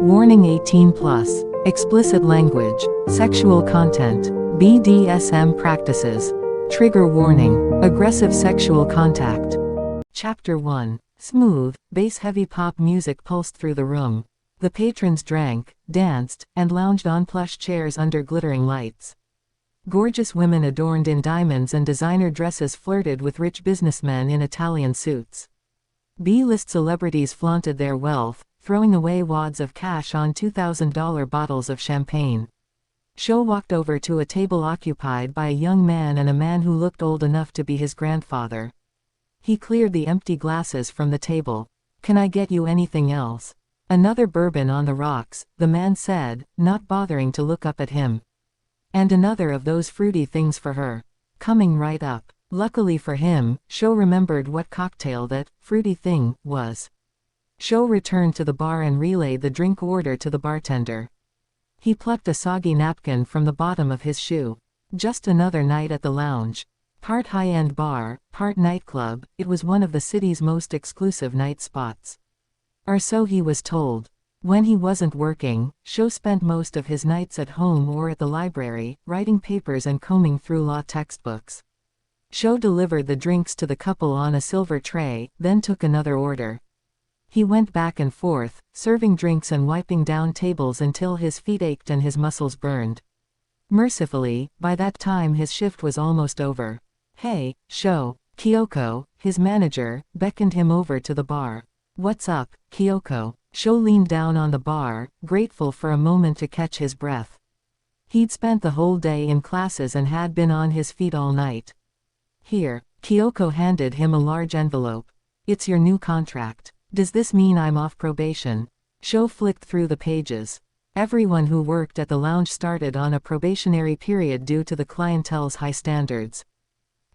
Warning 18 plus. Explicit language, sexual content, BDSM practices. Trigger warning, aggressive sexual contact. Chapter 1. Smooth, bass-heavy pop music pulsed through the room. The patrons drank, danced, and lounged on plush chairs under glittering lights. Gorgeous women adorned in diamonds and designer dresses flirted with rich businessmen in Italian suits. B-list celebrities flaunted their wealth, throwing away wads of cash on $2,000 bottles of champagne. Sho walked over to a table occupied by a young man and a man who looked old enough to be his grandfather. He cleared the empty glasses from the table. "Can I get you anything else?" "Another bourbon on the rocks," the man said, not bothering to look up at him. "And another of those fruity things for her." "Coming right up." Luckily for him, Sho remembered what cocktail that fruity thing was. Sho returned to the bar and relayed the drink order to the bartender. He plucked a soggy napkin from the bottom of his shoe. Just another night at the lounge. Part high-end bar, part nightclub, it was one of the city's most exclusive night spots. Or so he was told. When he wasn't working, Sho spent most of his nights at home or at the library, writing papers and combing through law textbooks. Sho delivered the drinks to the couple on a silver tray, then took another order. He went back and forth, serving drinks and wiping down tables until his feet ached and his muscles burned. Mercifully, by that time his shift was almost over. "Hey, Sho." Kyoko, his manager, beckoned him over to the bar. "What's up, Kyoko?" Sho leaned down on the bar, grateful for a moment to catch his breath. He'd spent the whole day in classes and had been on his feet all night. "Here." Kyoko handed him a large envelope. "It's your new contract. Does this mean I'm off probation?" Sho flicked through the pages. Everyone who worked at the lounge started on a probationary period due to the clientele's high standards.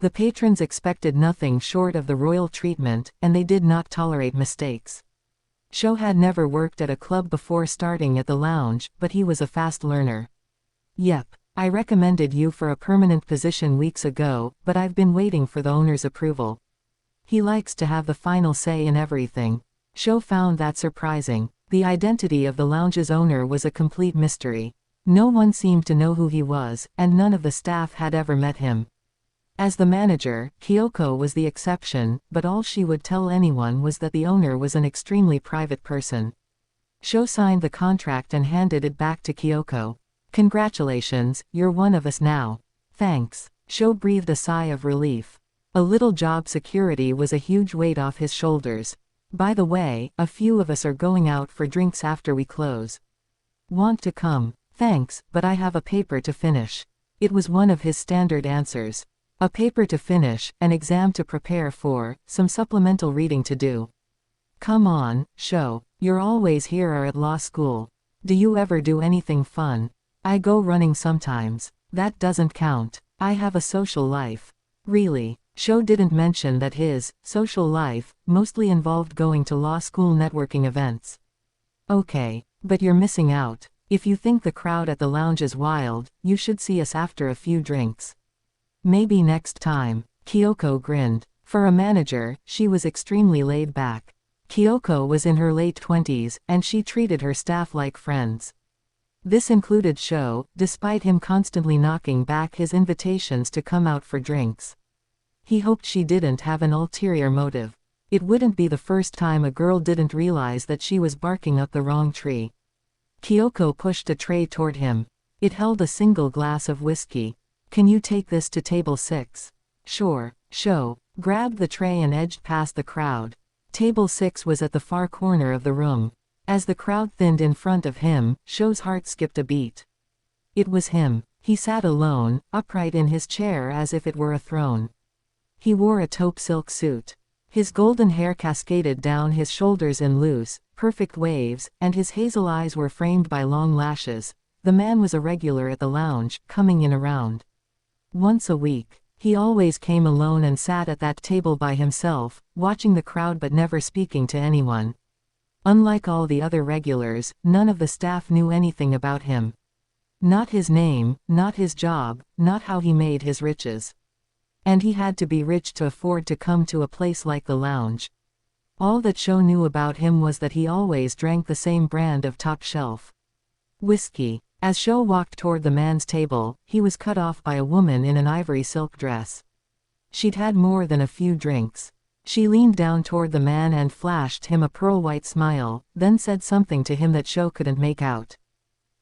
The patrons expected nothing short of the royal treatment, and they did not tolerate mistakes. Sho had never worked at a club before starting at the lounge, but he was a fast learner. "Yep. I recommended you for a permanent position weeks ago, but I've been waiting for the owner's approval. He likes to have the final say in everything." Sho found that surprising. The identity of the lounge's owner was a complete mystery. No one seemed to know who he was, and none of the staff had ever met him. As the manager, Kyoko was the exception, but all she would tell anyone was that the owner was an extremely private person. Sho signed the contract and handed it back to Kyoko. "Congratulations, you're one of us now." "Thanks." Sho breathed a sigh of relief. A little job security was a huge weight off his shoulders. "By the way, a few of us are going out for drinks after we close. Want to come?" "Thanks, but I have a paper to finish." It was one of his standard answers. A paper to finish, an exam to prepare for, some supplemental reading to do. "Come on, Sho. You're always here or at law school. Do you ever do anything fun?" "I go running sometimes." "That doesn't count. I have a social life." "Really?" Sho didn't mention that his social life mostly involved going to law school networking events. "Okay. But you're missing out. If you think the crowd at the lounge is wild, you should see us after a few drinks." "Maybe next time." Kyoko grinned. For a manager, she was extremely laid back. Kyoko was in her late 20s, and she treated her staff like friends. This included Sho, despite him constantly knocking back his invitations to come out for drinks. He hoped she didn't have an ulterior motive. It wouldn't be the first time a girl didn't realize that she was barking up the wrong tree. Kyoko pushed a tray toward him. It held a single glass of whiskey. "Can you take this to table 6? "Sure." Sho grabbed the tray and edged past the crowd. Table 6 was at the far corner of the room. As the crowd thinned in front of him, Sho's heart skipped a beat. It was him. He sat alone, upright in his chair as if it were a throne. He wore a taupe silk suit. His golden hair cascaded down his shoulders in loose, perfect waves, and his hazel eyes were framed by long lashes. The man was a regular at the lounge, coming in around once a week. He always came alone and sat at that table by himself, watching the crowd but never speaking to anyone. Unlike all the other regulars, none of the staff knew anything about him. Not his name, not his job, not how he made his riches. And he had to be rich to afford to come to a place like the lounge. All that Sho knew about him was that he always drank the same brand of top shelf whiskey. As Sho walked toward the man's table, he was cut off by a woman in an ivory silk dress. She'd had more than a few drinks. She leaned down toward the man and flashed him a pearl-white smile, then said something to him that Sho couldn't make out.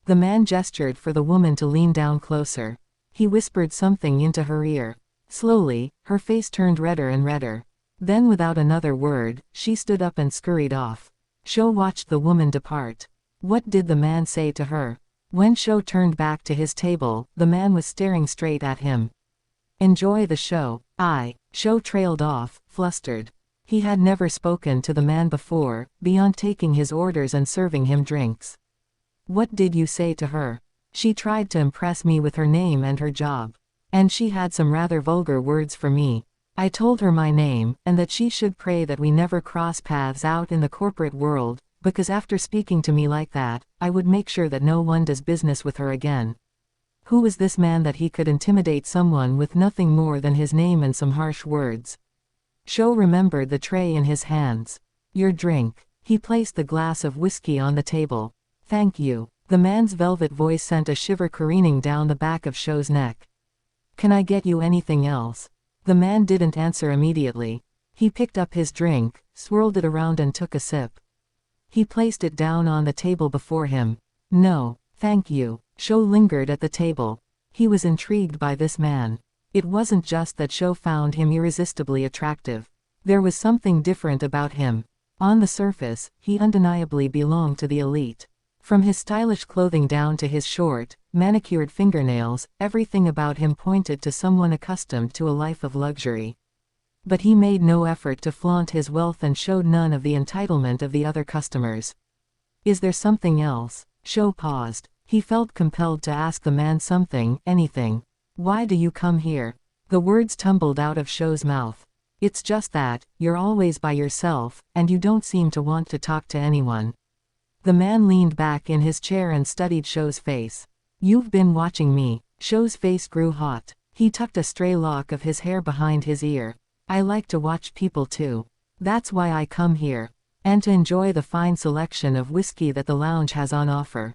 The man gestured for the woman to lean down closer. He whispered something into her ear. Slowly, her face turned redder and redder. Then without another word, she stood up and scurried off. Sho watched the woman depart. What did the man say to her? When Sho turned back to his table, the man was staring straight at him. Enjoy the show. Sho trailed off, flustered. He had never spoken to the man before, beyond taking his orders and serving him drinks. What did you say to her? She tried to impress me with her name and her job. And she had some rather vulgar words for me. I told her my name, and that she should pray that we never cross paths out in the corporate world, because after speaking to me like that, I would make sure that no one does business with her again. Who was this man that he could intimidate someone with nothing more than his name and some harsh words? Sho remembered the tray in his hands. Your drink. He placed the glass of whiskey on the table. Thank you. The man's velvet voice sent a shiver careening down the back of Sho's neck. Can I get you anything else? The man didn't answer immediately. He picked up his drink, swirled it around and took a sip. He placed it down on the table before him. No, thank you. Sho lingered at the table. He was intrigued by this man. It wasn't just that Sho found him irresistibly attractive. There was something different about him. On the surface, he undeniably belonged to the elite. From his stylish clothing down to his short, manicured fingernails, everything about him pointed to someone accustomed to a life of luxury. But he made no effort to flaunt his wealth and showed none of the entitlement of the other customers. Is there something else? Sho paused. He felt compelled to ask the man something, anything. Why do you come here? The words tumbled out of Sho's mouth. It's just that, you're always by yourself, and you don't seem to want to talk to anyone. The man leaned back in his chair and studied Sho's face. You've been watching me. Sho's face grew hot. He tucked a stray lock of his hair behind his ear. I like to watch people too. That's why I come here. And to enjoy the fine selection of whiskey that the lounge has on offer.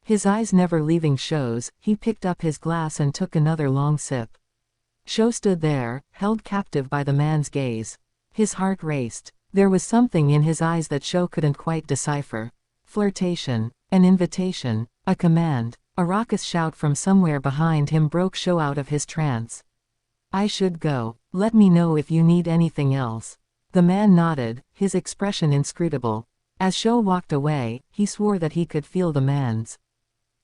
His eyes never leaving Sho's, he picked up his glass and took another long sip. Sho stood there, held captive by the man's gaze. His heart raced. There was something in his eyes that Sho couldn't quite decipher. Flirtation. An invitation. A command. A raucous shout from somewhere behind him broke Sho out of his trance. I should go. Let me know if you need anything else. The man nodded, his expression inscrutable. As Sho walked away, he swore that he could feel the man's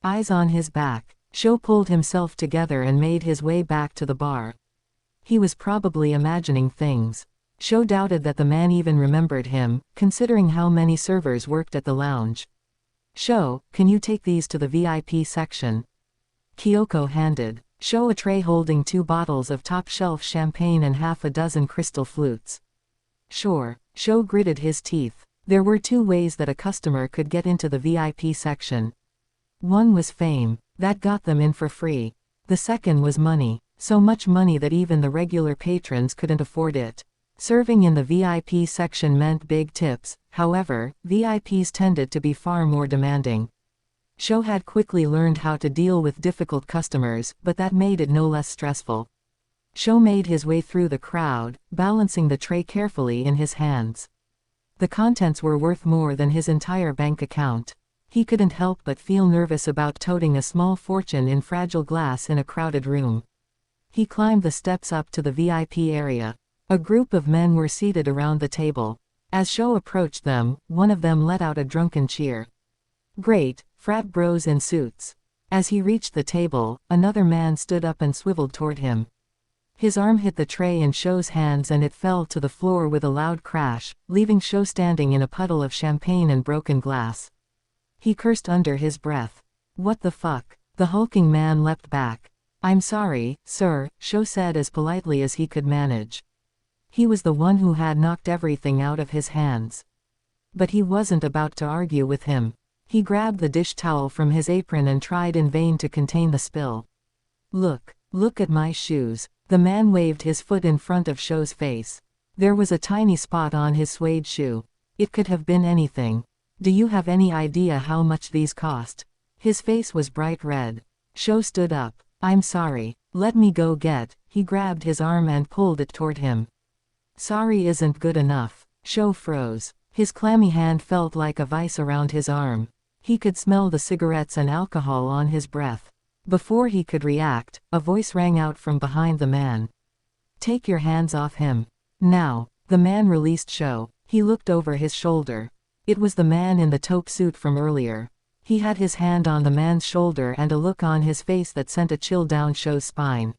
eyes on his back. Sho pulled himself together and made his way back to the bar. He was probably imagining things. Sho doubted that the man even remembered him, considering how many servers worked at the lounge. Sho, can you take these to the VIP section? Kyoko handed Sho a tray holding 2 bottles of top-shelf champagne and half a dozen crystal flutes. Sure. Sho gritted his teeth. There were 2 ways that a customer could get into the VIP section. One was fame. That got them in for free. The second was money. So much money that even the regular patrons couldn't afford it. Serving in the VIP section meant big tips, however, VIPs tended to be far more demanding. Sho had quickly learned how to deal with difficult customers, but that made it no less stressful. Sho made his way through the crowd, balancing the tray carefully in his hands. The contents were worth more than his entire bank account. He couldn't help but feel nervous about toting a small fortune in fragile glass in a crowded room. He climbed the steps up to the VIP area. A group of men were seated around the table. As Sho approached them, one of them let out a drunken cheer. Great, frat bros in suits. As he reached the table, another man stood up and swiveled toward him. His arm hit the tray in Sho's hands and it fell to the floor with a loud crash, leaving Sho standing in a puddle of champagne and broken glass. He cursed under his breath. What the fuck? The hulking man leapt back. I'm sorry, sir, Sho said as politely as he could manage. He was the one who had knocked everything out of his hands. But he wasn't about to argue with him. He grabbed the dish towel from his apron and tried in vain to contain the spill. Look at my shoes. The man waved his foot in front of Sho's face. There was a tiny spot on his suede shoe. It could have been anything. Do you have any idea how much these cost? His face was bright red. Sho stood up. I'm sorry. Let me go get. He grabbed his arm and pulled it toward him. Sorry isn't good enough. Sho froze. His clammy hand felt like a vice around his arm. He could smell the cigarettes and alcohol on his breath. Before he could react, a voice rang out from behind the man. Take your hands off him. Now. The man released Sho. He looked over his shoulder. It was the man in the taupe suit from earlier. He had his hand on the man's shoulder and a look on his face that sent a chill down Sho's spine.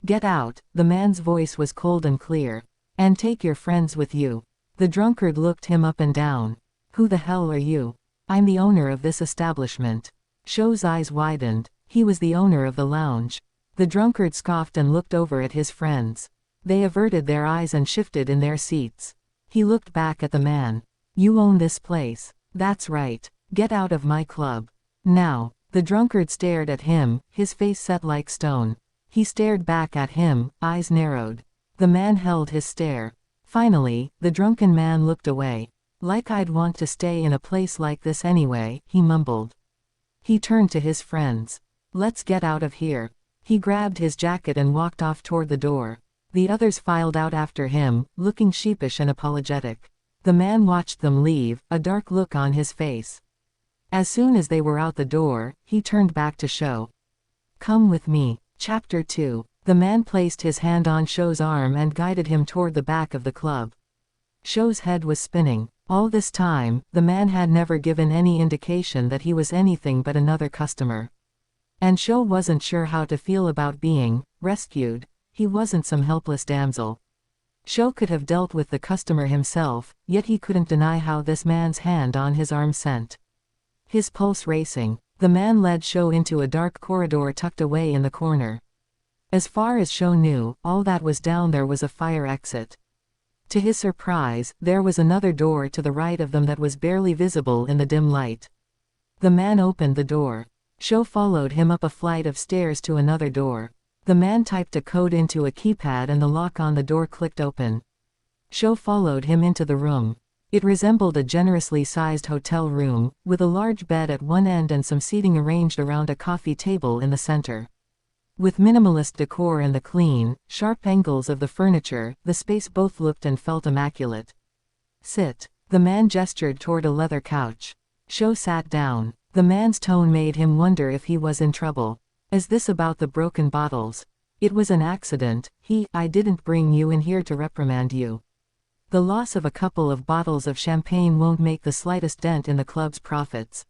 Get out, the man's voice was cold and clear. And take your friends with you. The drunkard looked him up and down. Who the hell are you? I'm the owner of this establishment. Sho's eyes widened. He was the owner of the lounge. The drunkard scoffed and looked over at his friends. They averted their eyes and shifted in their seats. He looked back at the man. You own this place. That's right. Get out of my club. Now. The drunkard stared at him, his face set like stone. He stared back at him, eyes narrowed. The man held his stare. Finally, the drunken man looked away. Like I'd want to stay in a place like this anyway, he mumbled. He turned to his friends. Let's get out of here. He grabbed his jacket and walked off toward the door. The others filed out after him, looking sheepish and apologetic. The man watched them leave, a dark look on his face. As soon as they were out the door, he turned back to Sho. Come with me. Chapter 2. The man placed his hand on Sho's arm and guided him toward the back of the club. Sho's head was spinning. All this time, the man had never given any indication that he was anything but another customer. And Sho wasn't sure how to feel about being rescued. He wasn't some helpless damsel. Sho could have dealt with the customer himself, yet he couldn't deny how this man's hand on his arm sent. His pulse racing. The man led Sho into a dark corridor tucked away in the corner. As far as Sho knew, all that was down there was a fire exit. To his surprise, there was another door to the right of them that was barely visible in the dim light. The man opened the door. Sho followed him up a flight of stairs to another door. The man typed a code into a keypad and the lock on the door clicked open. Sho followed him into the room. It resembled a generously sized hotel room, with a large bed at one end and some seating arranged around a coffee table in the center. With minimalist decor and the clean, sharp angles of the furniture, the space both looked and felt immaculate. Sit. The man gestured toward a leather couch. Sho sat down. The man's tone made him wonder if he was in trouble. Is this about the broken bottles? It was an accident. I didn't bring you in here to reprimand you. The loss of a couple of bottles of champagne won't make the slightest dent in the club's profits.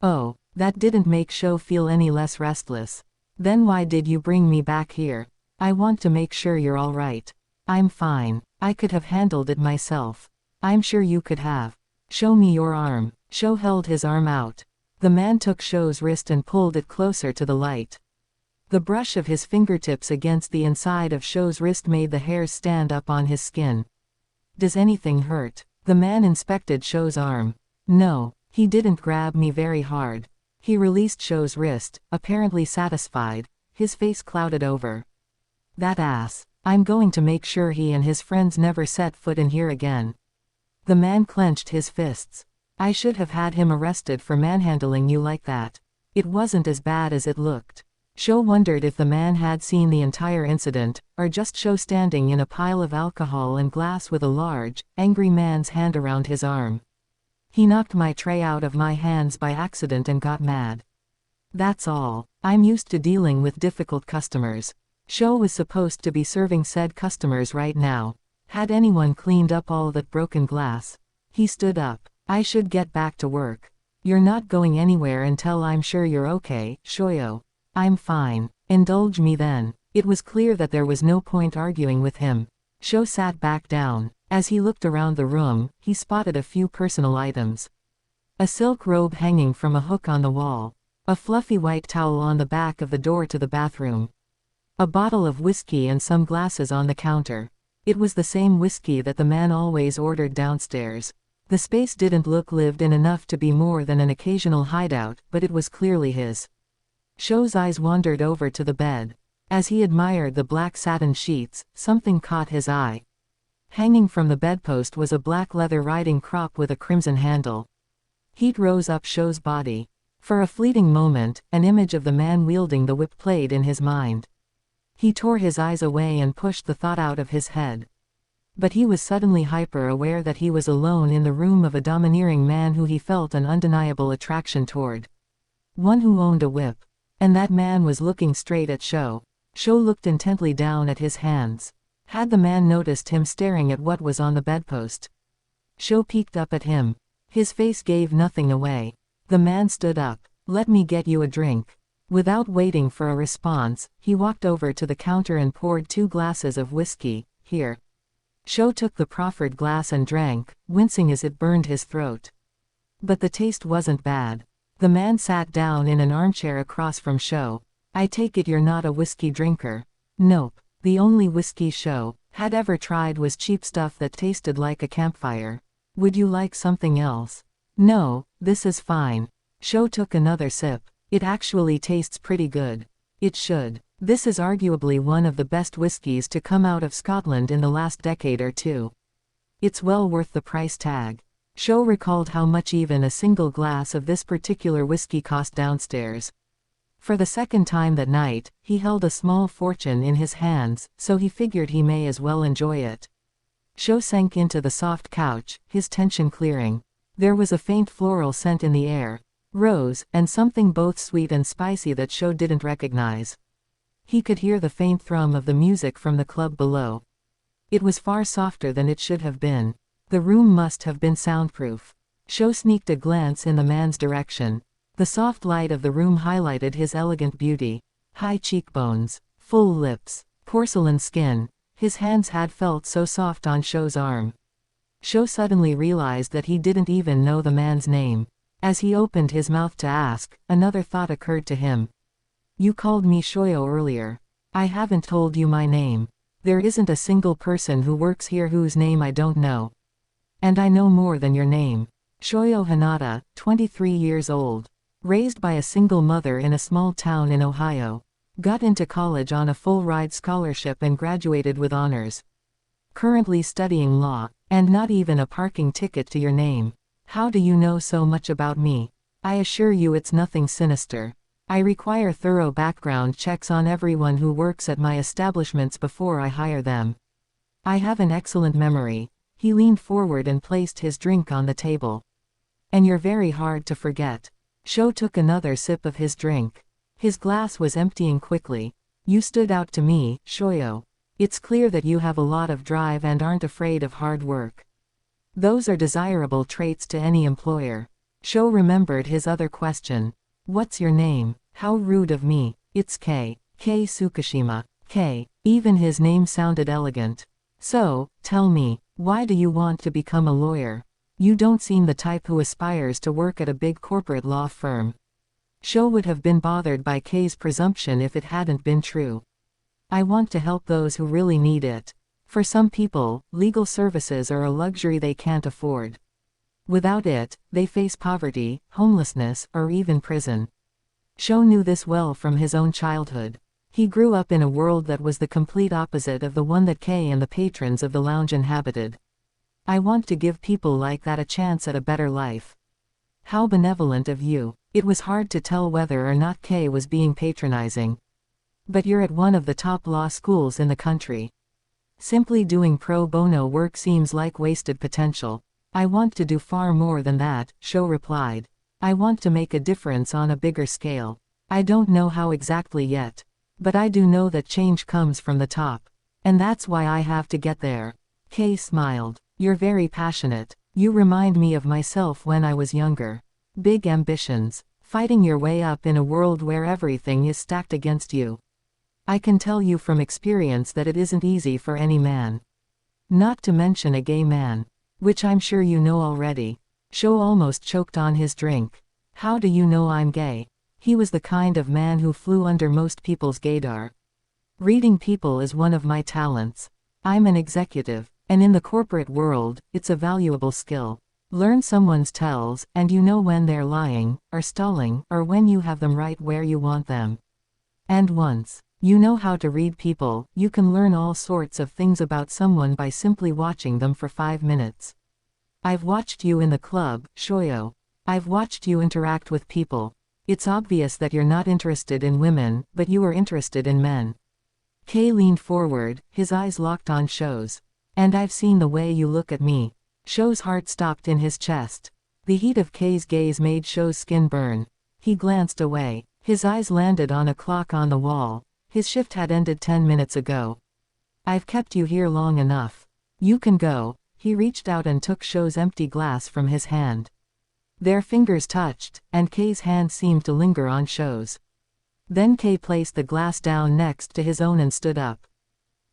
Oh, that didn't make Sho feel any less restless. Then why did you bring me back here? I want to make sure you're all right. I'm fine. I could have handled it myself. I'm sure you could have. Show me your arm. Sho held his arm out. The man took Sho's wrist and pulled it closer to the light. The brush of his fingertips against the inside of Sho's wrist made the hairs stand up on his skin. Does anything hurt? The man inspected Sho's arm. No, he didn't grab me very hard. He released Sho's wrist, apparently satisfied, his face clouded over. That ass. I'm going to make sure he and his friends never set foot in here again. The man clenched his fists. I should have had him arrested for manhandling you like that. It wasn't as bad as it looked. Sho wondered if the man had seen the entire incident, or just Sho standing in a pile of alcohol and glass with a large, angry man's hand around his arm. He knocked my tray out of my hands by accident and got mad. That's all. I'm used to dealing with difficult customers. Sho was supposed to be serving said customers right now. Had anyone cleaned up all that broken glass? He stood up. I should get back to work. You're not going anywhere until I'm sure you're okay, Shoyo. I'm fine. Indulge me then. It was clear that there was no point arguing with him. Sho sat back down. As he looked around the room, he spotted a few personal items. A silk robe hanging from a hook on the wall. A fluffy white towel on the back of the door to the bathroom. A bottle of whiskey and some glasses on the counter. It was the same whiskey that the man always ordered downstairs. The space didn't look lived in enough to be more than an occasional hideout, but it was clearly his. Sho's eyes wandered over to the bed. As he admired the black satin sheets, something caught his eye. Hanging from the bedpost was a black leather riding crop with a crimson handle. Heat rose up Shou's body. For a fleeting moment, an image of the man wielding the whip played in his mind. He tore his eyes away and pushed the thought out of his head. But he was suddenly hyper-aware that he was alone in the room of a domineering man who he felt an undeniable attraction toward. One who owned a whip. And that man was looking straight at Shou. Shou looked intently down at his hands. Had the man noticed him staring at what was on the bedpost? Shou peeked up at him. His face gave nothing away. The man stood up. "Let me get you a drink." Without waiting for a response, he walked over to the counter and poured 2 glasses of whiskey. "Here." Shou took the proffered glass and drank, wincing as it burned his throat. But the taste wasn't bad. The man sat down in an armchair across from Shou. "I take it you're not a whiskey drinker." "Nope. The only whiskey Shou had ever tried was cheap stuff that tasted like a campfire." "Would you like something else?" "No, this is fine." Shou took another sip. "It actually tastes pretty good." "It should. This is arguably one of the best whiskies to come out of Scotland in the last decade or two. It's well worth the price tag." Shou recalled how much even a single glass of this particular whiskey cost downstairs. For the second time that night, he held a small fortune in his hands, so he figured he may as well enjoy it. Shou sank into the soft couch, his tension clearing. There was a faint floral scent in the air. Rose, and something both sweet and spicy that Shou didn't recognize. He could hear the faint thrum of the music from the club below. It was far softer than it should have been. The room must have been soundproof. Shou sneaked a glance in the man's direction. The soft light of the room highlighted his elegant beauty. High cheekbones, full lips, porcelain skin. His hands had felt so soft on Shou's arm. Shou suddenly realized that he didn't even know the man's name. As he opened his mouth to ask, another thought occurred to him. "You called me Shoyo earlier. I haven't told you my name. There isn't a single person who works here whose name I don't know. And I know more than your name." Shoyo Hanada, 23 years old. Raised by a single mother in a small town in Ohio. Got into college on a full-ride scholarship and graduated with honors. Currently studying law, and not even a parking ticket to your name. How do you know so much about me? I assure you it's nothing sinister. I require thorough background checks on everyone who works at my establishments before I hire them. I have an excellent memory." He leaned forward and placed his drink on the table. "And you're very hard to forget." Shou took another sip of his drink. His glass was emptying quickly. "You stood out to me, Shoyo. It's clear that you have a lot of drive and aren't afraid of hard work. Those are desirable traits to any employer." Shou remembered his other question. "What's your name?" "How rude of me. It's K. Tsukishima. K." Even his name sounded elegant. "So, tell me, why do you want to become a lawyer? You don't seem the type who aspires to work at a big corporate law firm." Shou would have been bothered by K's presumption if it hadn't been true. "I want to help those who really need it. For some people, legal services are a luxury they can't afford. Without it, they face poverty, homelessness, or even prison." Shou knew this well from his own childhood. He grew up in a world that was the complete opposite of the one that Kay and the patrons of the lounge inhabited. "I want to give people like that a chance at a better life." "How benevolent of you." It was hard to tell whether or not Kay was being patronizing. "But you're at one of the top law schools in the country. Simply doing pro bono work seems like wasted potential." "I want to do far more than that," Shou replied. "I want to make a difference on a bigger scale. I don't know how exactly yet. But I do know that change comes from the top. And that's why I have to get there." Kay smiled. "You're very passionate. You remind me of myself when I was younger. Big ambitions. Fighting your way up in a world where everything is stacked against you. I can tell you from experience that it isn't easy for any man. Not to mention a gay man. Which I'm sure you know already." Shou almost choked on his drink. "How do you know I'm gay?" He was the kind of man who flew under most people's gaydar. "Reading people is one of my talents. I'm an executive, and in the corporate world, it's a valuable skill. Learn someone's tells, and you know when they're lying, or stalling, or when you have them right where you want them. And once You know how to read people, you can learn all sorts of things about someone by simply watching them for 5 minutes. I've watched you in the club, Shoyo. I've watched you interact with people. It's obvious that you're not interested in women, but you are interested in men. Kei leaned forward, his eyes locked on Sho's. And I've seen the way you look at me. Sho's heart stopped in his chest. The heat of Kei's gaze made Sho's skin burn. He glanced away. His eyes landed on a clock on the wall. His shift had ended 10 minutes ago. I've kept you here long enough. You can go. He reached out and took Sho's empty glass from his hand. Their fingers touched, and Kei's hand seemed to linger on Sho's. Then Kei placed the glass down next to his own and stood up.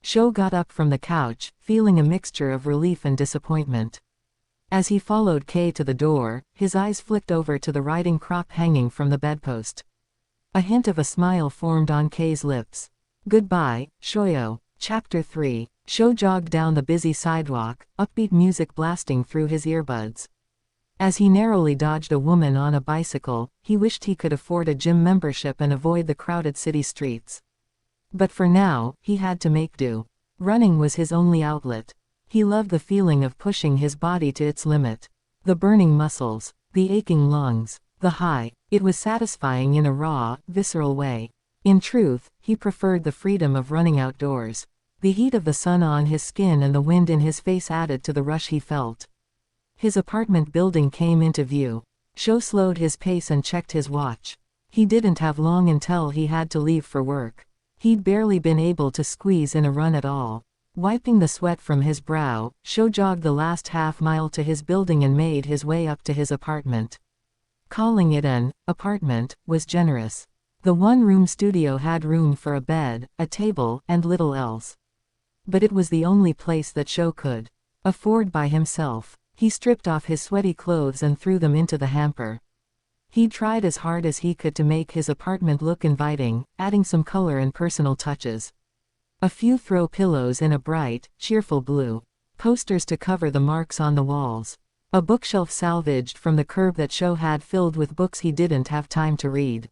Sho got up from the couch, feeling a mixture of relief and disappointment. As he followed Kei to the door, his eyes flicked over to the riding crop hanging from the bedpost. A hint of a smile formed on Kei's lips. Goodbye, Shoyo. Chapter 3. Sho jogged down the busy sidewalk, upbeat music blasting through his earbuds. As he narrowly dodged a woman on a bicycle, he wished he could afford a gym membership and avoid the crowded city streets. But for now, he had to make do. Running was his only outlet. He loved the feeling of pushing his body to its limit. The burning muscles, the aching lungs, the high. It was satisfying in a raw, visceral way. In truth, he preferred the freedom of running outdoors. The heat of the sun on his skin and the wind in his face added to the rush he felt. His apartment building came into view. Sho slowed his pace and checked his watch. He didn't have long until he had to leave for work. He'd barely been able to squeeze in a run at all. Wiping the sweat from his brow, Sho jogged the last half-mile to his building and made his way up to his apartment. Calling it an apartment was generous. The one-room studio had room for a bed, a table, and little else. But it was the only place that Sho could afford by himself. He stripped off his sweaty clothes and threw them into the hamper. He tried as hard as he could to make his apartment look inviting, adding some color and personal touches. A few throw pillows in a bright, cheerful blue. Posters to cover the marks on the walls. A bookshelf salvaged from the curb that Sho had filled with books he didn't have time to read.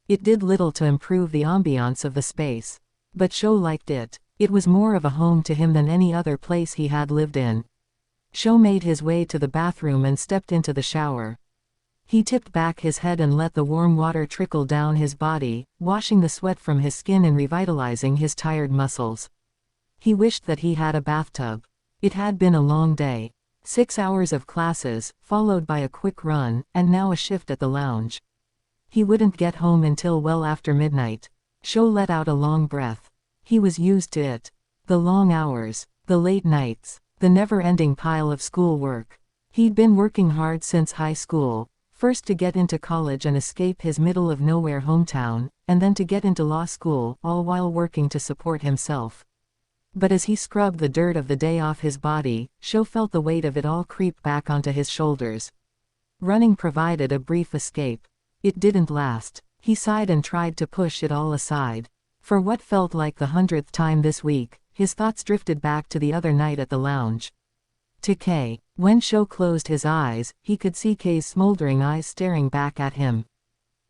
It did little to improve the ambiance of the space. But Sho liked it. It was more of a home to him than any other place he had lived in. Sho made his way to the bathroom and stepped into the shower. He tipped back his head and let the warm water trickle down his body, washing the sweat from his skin and revitalizing his tired muscles. He wished that he had a bathtub. It had been a long day. 6 hours of classes, followed by a quick run, and now a shift at the lounge. He wouldn't get home until well after midnight. Sho let out a long breath. He was used to it. The long hours, the late nights, the never-ending pile of schoolwork. He'd been working hard since high school, first to get into college and escape his middle-of-nowhere hometown, and then to get into law school, all while working to support himself. But as he scrubbed the dirt of the day off his body, Sho felt the weight of it all creep back onto his shoulders. Running provided a brief escape. It didn't last. He sighed and tried to push it all aside. For what felt like the 100th time this week, his thoughts drifted back to the other night at the lounge. To Kei. When Sho closed his eyes, he could see Kei's smoldering eyes staring back at him.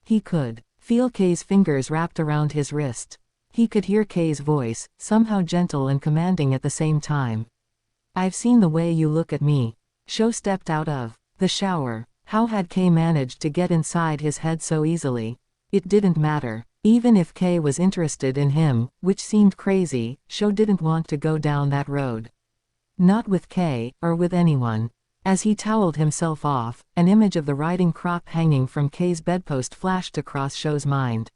He could feel Kei's fingers wrapped around his wrist. He could hear Kei's voice, somehow gentle and commanding at the same time. I've seen the way you look at me. Sho stepped out of the shower. How had Kei managed to get inside his head so easily? It didn't matter. Even if Kei was interested in him, which seemed crazy, Sho didn't want to go down that road. Not with Kei, or with anyone. As he toweled himself off, an image of the riding crop hanging from Kei's bedpost flashed across Sho's mind.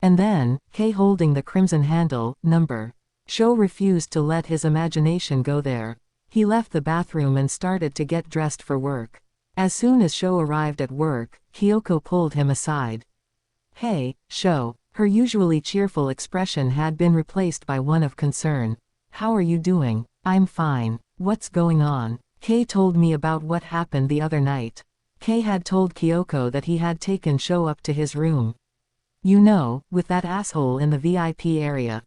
And then, Kei holding the crimson handle, number. Sho refused to let his imagination go there. He left the bathroom and started to get dressed for work. As soon as Sho arrived at work, Kyoko pulled him aside. Hey, Sho. Her usually cheerful expression had been replaced by one of concern. How are you doing? I'm fine. What's going on? Kei told me about what happened the other night. Kei had told Kyoko that he had taken Sho up to his room. You know, with that asshole in the VIP area.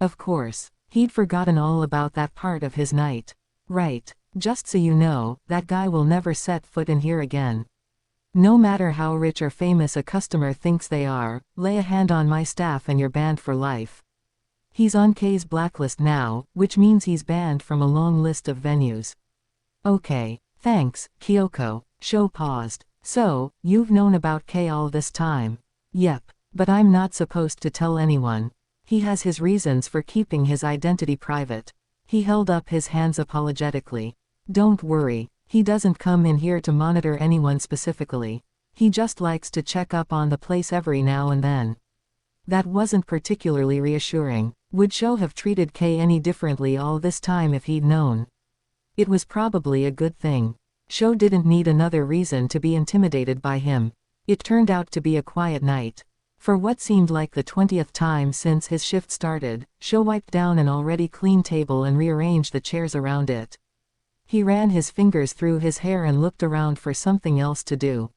Of course. He'd forgotten all about that part of his night. Right. Just so you know, that guy will never set foot in here again. No matter how rich or famous a customer thinks they are, lay a hand on my staff and you're banned for life. He's on K's blacklist now, which means he's banned from a long list of venues. Okay, thanks, Kyoko. Sho paused. So, you've known about K all this time? Yep, but I'm not supposed to tell anyone. He has his reasons for keeping his identity private. He held up his hands apologetically. Don't worry, he doesn't come in here to monitor anyone specifically. He just likes to check up on the place every now and then. That wasn't particularly reassuring. Would Sho have treated K any differently all this time if he'd known? It was probably a good thing. Sho didn't need another reason to be intimidated by him. It turned out to be a quiet night. For what seemed like the 20th time since his shift started, Sho wiped down an already clean table and rearranged the chairs around it. He ran his fingers through his hair and looked around for something else to do.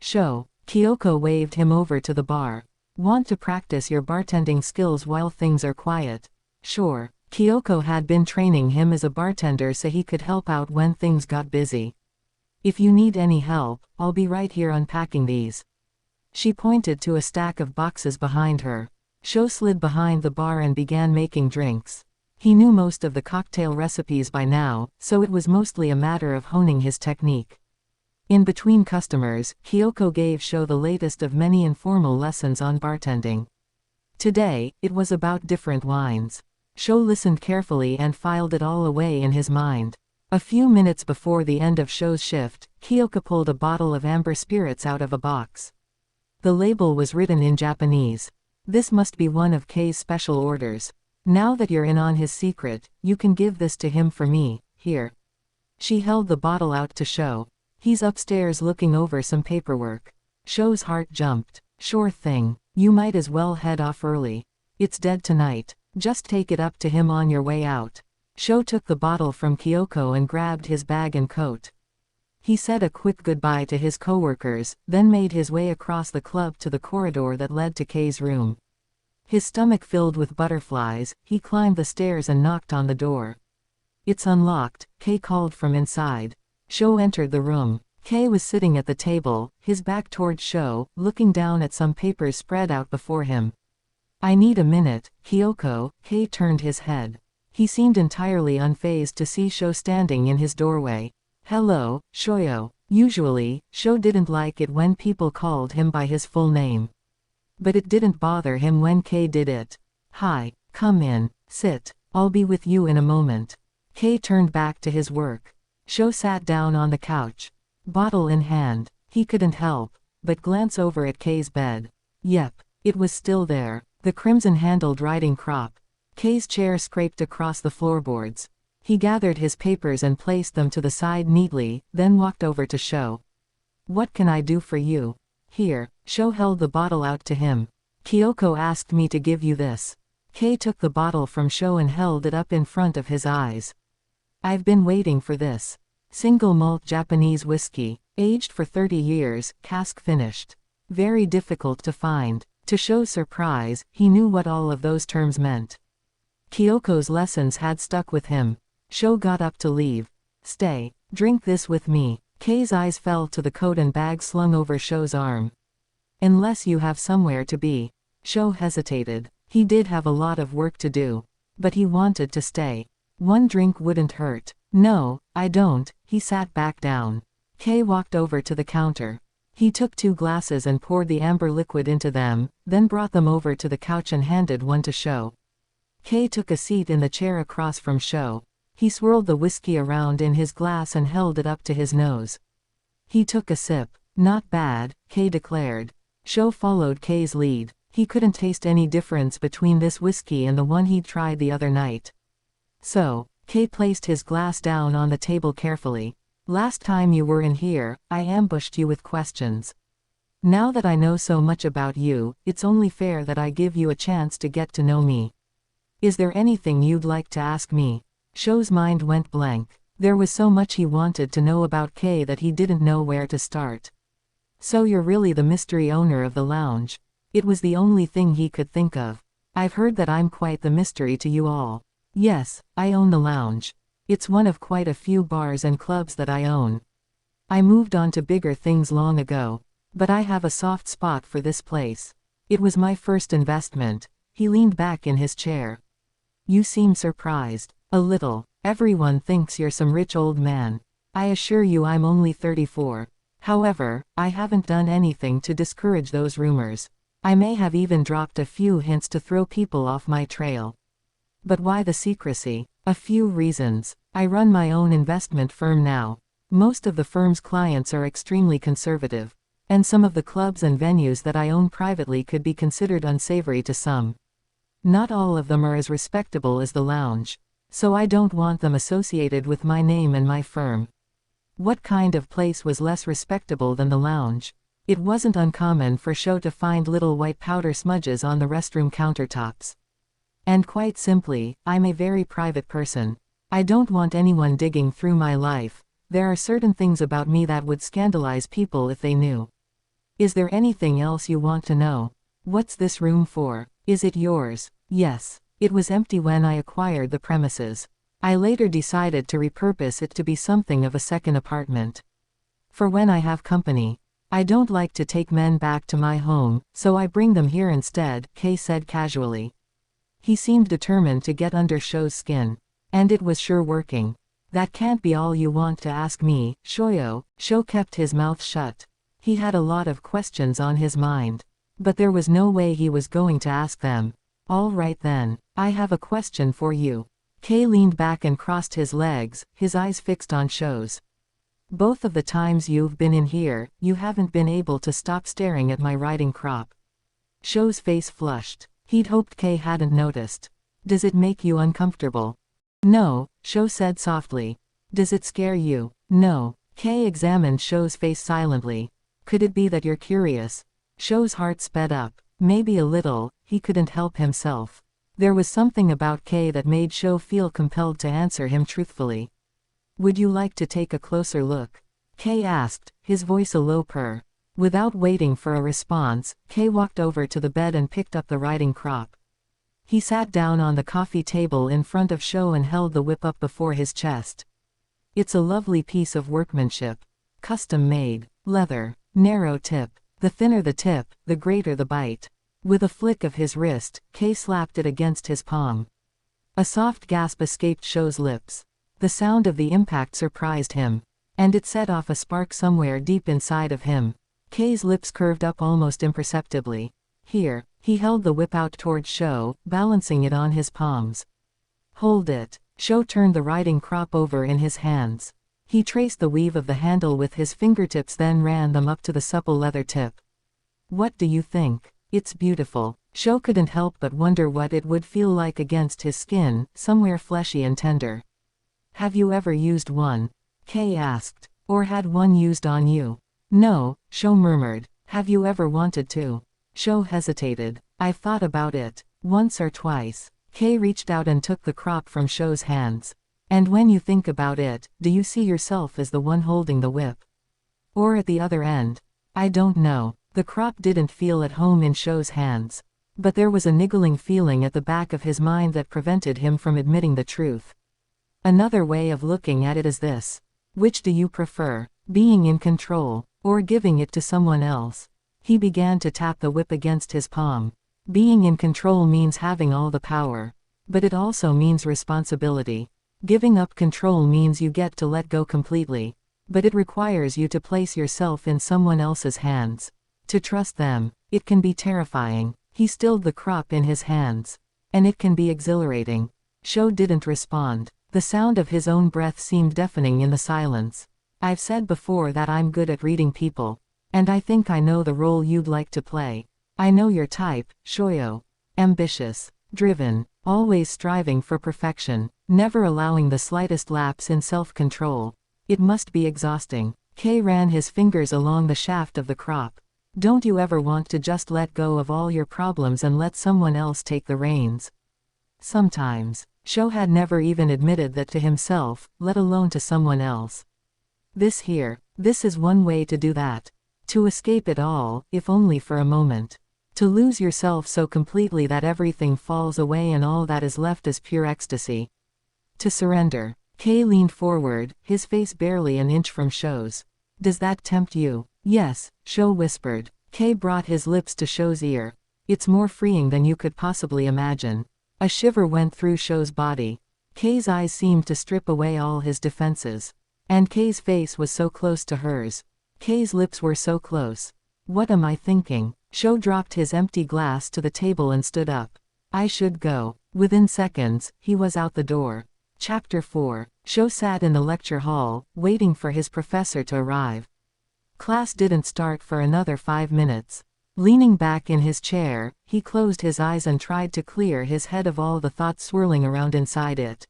Sho, Kyoko waved him over to the bar. Want to practice your bartending skills while things are quiet? Sure. Kyoko had been training him as a bartender so he could help out when things got busy. If you need any help, I'll be right here unpacking these. She pointed to a stack of boxes behind her. Sho slid behind the bar and began making drinks. He knew most of the cocktail recipes by now, so it was mostly a matter of honing his technique. In between customers, Kyoko gave Sho the latest of many informal lessons on bartending. Today, it was about different wines. Sho listened carefully and filed it all away in his mind. A few minutes before the end of Sho's shift, Kyoko pulled a bottle of amber spirits out of a box. The label was written in Japanese. This must be one of K's special orders. Now that you're in on his secret, you can give this to him for me, here. She held the bottle out to Sho. He's upstairs looking over some paperwork. Sho's heart jumped. Sure thing, you might as well head off early. It's dead tonight. Just take it up to him on your way out. Sho took the bottle from Kyoko and grabbed his bag and coat. He said a quick goodbye to his coworkers, then made his way across the club to the corridor that led to K's room. His stomach filled with butterflies, he climbed the stairs and knocked on the door. It's unlocked, K called from inside. Sho entered the room. K was sitting at the table, his back toward Sho, looking down at some papers spread out before him. I need a minute, Kyoko. K turned his head. He seemed entirely unfazed to see Sho standing in his doorway. Hello, Shoyo. Usually, Sho didn't like it when people called him by his full name. But it didn't bother him when K did it. Hi, come in, sit, I'll be with you in a moment. K turned back to his work. Sho sat down on the couch. Bottle in hand, he couldn't help but glance over at K's bed. Yep, it was still there, the crimson-handled riding crop. K's chair scraped across the floorboards. He gathered his papers and placed them to the side neatly, then walked over to Sho. What can I do for you? Here, Sho held the bottle out to him. Kyoko asked me to give you this. K took the bottle from Sho and held it up in front of his eyes. I've been waiting for this. Single malt Japanese whiskey, aged for 30 years, cask finished. Very difficult to find. To Sho's surprise, he knew what all of those terms meant. Kyoko's lessons had stuck with him. Sho got up to leave. Stay, drink this with me. K's eyes fell to the coat and bag slung over Sho's arm. Unless you have somewhere to be. Sho hesitated. He did have a lot of work to do. But he wanted to stay. One drink wouldn't hurt. No, I don't. He sat back down. K walked over to the counter. He took 2 glasses and poured the amber liquid into them, then brought them over to the couch and handed one to Sho. K took a seat in the chair across from Sho. He swirled the whiskey around in his glass and held it up to his nose. He took a sip. Not bad, K declared. Sho followed K's lead. He couldn't taste any difference between this whiskey and the one he'd tried the other night. So, K placed his glass down on the table carefully. Last time you were in here, I ambushed you with questions. Now that I know so much about you, it's only fair that I give you a chance to get to know me. Is there anything you'd like to ask me? Sho's mind went blank. There was so much he wanted to know about K that he didn't know where to start. So you're really the mystery owner of the lounge? It was the only thing he could think of. I've heard that I'm quite the mystery to you all. Yes, I own the lounge. It's one of quite a few bars and clubs that I own. I moved on to bigger things long ago. But I have a soft spot for this place. It was my first investment. He leaned back in his chair. You seem surprised. A little. Everyone thinks you're some rich old man. I assure you I'm only 34. However, I haven't done anything to discourage those rumors. I may have even dropped a few hints to throw people off my trail. But why the secrecy? A few reasons. I run my own investment firm now. Most of the firm's clients are extremely conservative. And some of the clubs and venues that I own privately could be considered unsavory to some. Not all of them are as respectable as the lounge. So I don't want them associated with my name and my firm. What kind of place was less respectable than the lounge? It wasn't uncommon for Sho to find little white powder smudges on the restroom countertops. And quite simply, I'm a very private person. I don't want anyone digging through my life. There are certain things about me that would scandalize people if they knew. Is there anything else you want to know? What's this room for? Is it yours? Yes. It was empty when I acquired the premises. I later decided to repurpose it to be something of a second apartment. For when I have company. I don't like to take men back to my home, so I bring them here instead, Kei said casually. He seemed determined to get under Sho's skin. And it was sure working. That can't be all you want to ask me, Shoyo. Sho kept his mouth shut. He had a lot of questions on his mind. But there was no way he was going to ask them. All right then, I have a question for you. Kei leaned back and crossed his legs, his eyes fixed on Sho's. Both of the times you've been in here, you haven't been able to stop staring at my riding crop. Sho's face flushed. He'd hoped Kei hadn't noticed. Does it make you uncomfortable? No, Sho said softly. Does it scare you? No. Kei examined Sho's face silently. Could it be that you're curious? Sho's heart sped up. Maybe a little. He couldn't help himself. There was something about Kei that made Sho feel compelled to answer him truthfully. Would you like to take a closer look? Kei asked, his voice a low purr. Without waiting for a response, Kei walked over to the bed and picked up the riding crop. He sat down on the coffee table in front of Sho and held the whip up before his chest. It's a lovely piece of workmanship. Custom made. Leather. Narrow tip. The thinner the tip, the greater the bite. With a flick of his wrist, Kei slapped it against his palm. A soft gasp escaped Sho's lips. The sound of the impact surprised him. And it set off a spark somewhere deep inside of him. Kei's lips curved up almost imperceptibly. Here, he held the whip out toward Sho, balancing it on his palms. Hold it. Sho turned the riding crop over in his hands. He traced the weave of the handle with his fingertips, then ran them up to the supple leather tip. What do you think? It's beautiful. Sho couldn't help but wonder what it would feel like against his skin, somewhere fleshy and tender. Have you ever used one? Kei asked. Or had one used on you? No, Sho murmured. Have you ever wanted to? Sho hesitated. I've thought about it. Once or twice. Kei reached out and took the crop from Sho's hands. And when you think about it, do you see yourself as the one holding the whip? Or at the other end? I don't know. The crop didn't feel at home in Sho's hands. But there was a niggling feeling at the back of his mind that prevented him from admitting the truth. Another way of looking at it is this. Which do you prefer, being in control, or giving it to someone else? He began to tap the whip against his palm. Being in control means having all the power. But it also means responsibility. Giving up control means you get to let go completely. But it requires you to place yourself in someone else's hands. To trust them. It can be terrifying. He stilled the crop in his hands. And it can be exhilarating. Sho didn't respond. The sound of his own breath seemed deafening in the silence. I've said before that I'm good at reading people. And I think I know the role you'd like to play. I know your type, Shoyo. Ambitious. Driven. Always striving for perfection. Never allowing the slightest lapse in self-control. It must be exhausting. Kei ran his fingers along the shaft of the crop. Don't you ever want to just let go of all your problems and let someone else take the reins? Sometimes. Sho had never even admitted that to himself, let alone to someone else. This is one way to do that. To escape it all, if only for a moment. To lose yourself so completely that everything falls away and all that is left is pure ecstasy. To surrender. Kei leaned forward, his face barely an inch from Sho's. Does that tempt you? Yes, Sho whispered. Kei brought his lips to Sho's ear. It's more freeing than you could possibly imagine. A shiver went through Sho's body. Kei's eyes seemed to strip away all his defenses. And Kei's face was so close to hers. Kei's lips were so close. What am I thinking? Sho dropped his empty glass to the table and stood up. I should go. Within seconds, he was out the door. Chapter 4. Sho sat in the lecture hall, waiting for his professor to arrive. Class didn't start for another 5 minutes. Leaning back in his chair, he closed his eyes and tried to clear his head of all the thoughts swirling around inside it.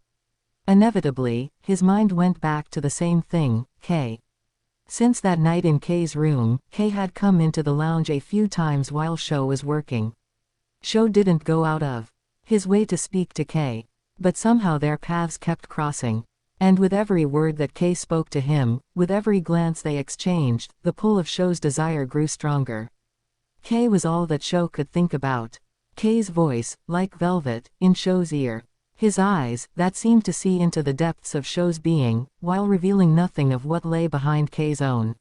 Inevitably, his mind went back to the same thing, Kei. Since that night in Kei's room, Kei had come into the lounge a few times while Sho was working. Sho didn't go out of his way to speak to Kei. But somehow their paths kept crossing. And with every word that Kei spoke to him, with every glance they exchanged, the pull of Sho's desire grew stronger. Kei was all that Sho could think about. Kei's voice, like velvet, in Sho's ear. His eyes, that seemed to see into the depths of Sho's being, while revealing nothing of what lay behind Kei's own.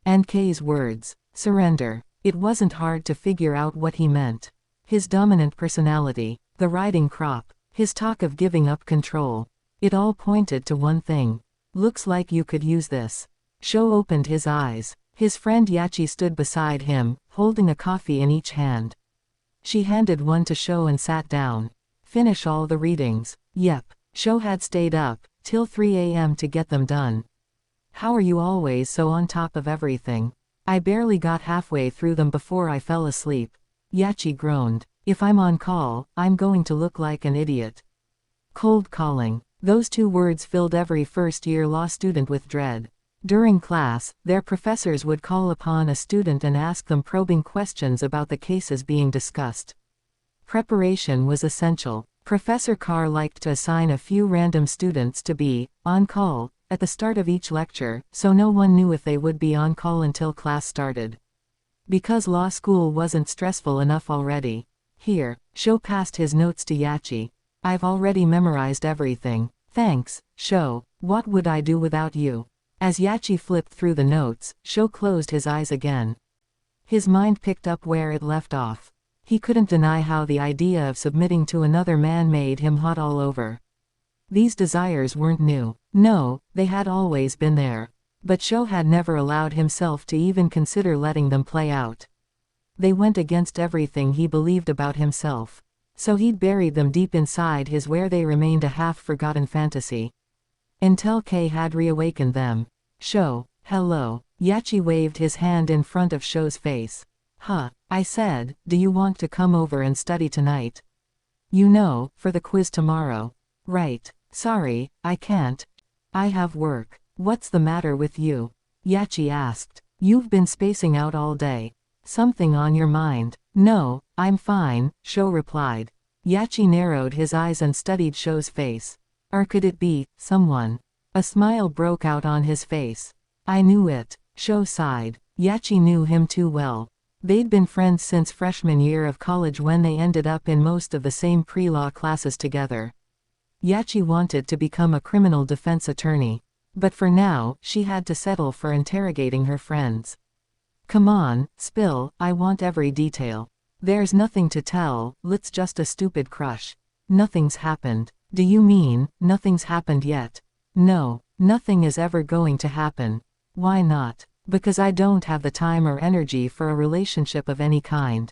And Kei's words. Surrender. It wasn't hard to figure out what he meant. His dominant personality, the riding crop, his talk of giving up control. It all pointed to one thing. Looks like you could use this. Sho opened his eyes. His friend Yachi stood beside him, holding a coffee in each hand. She handed one to Sho and sat down. Finish all the readings. Yep. Sho had stayed up till 3 a.m. to get them done. How are you always so on top of everything? I barely got halfway through them before I fell asleep. Yachi groaned. If I'm on call, I'm going to look like an idiot. Cold calling. Those 2 words filled every first-year law student with dread. During class, their professors would call upon a student and ask them probing questions about the cases being discussed. Preparation was essential. Professor Carr liked to assign a few random students to be on call at the start of each lecture, so no one knew if they would be on call until class started. Because law school wasn't stressful enough already. Here, Sho passed his notes to Yachi. I've already memorized everything. Thanks, Sho. What would I do without you? As Yachi flipped through the notes, Sho closed his eyes again. His mind picked up where it left off. He couldn't deny how the idea of submitting to another man made him hot all over. These desires weren't new. No, they had always been there. But Sho had never allowed himself to even consider letting them play out. They went against everything he believed about himself. So he'd buried them deep inside his where they remained a half-forgotten fantasy. Until Kei had reawakened them. Sho, hello. Yachi waved his hand in front of Sho's face. Huh, I said, do you want to come over and study tonight? You know, for the quiz tomorrow. Right. Sorry, I can't. I have work. What's the matter with you? Yachi asked. You've been spacing out all day. Something on your mind? No, I'm fine, Sho replied. Yachi narrowed his eyes and studied Sho's face. Or could it be someone? A smile broke out on his face. I knew it. Sho sighed. Yachi knew him too well. They'd been friends since freshman year of college when they ended up in most of the same pre-law classes together. Yachi wanted to become a criminal defense attorney. But for now, she had to settle for interrogating her friends. Come on, spill, I want every detail. There's nothing to tell, it's just a stupid crush. Nothing's happened. Do you mean, nothing's happened yet? No, nothing is ever going to happen. Why not? Because I don't have the time or energy for a relationship of any kind.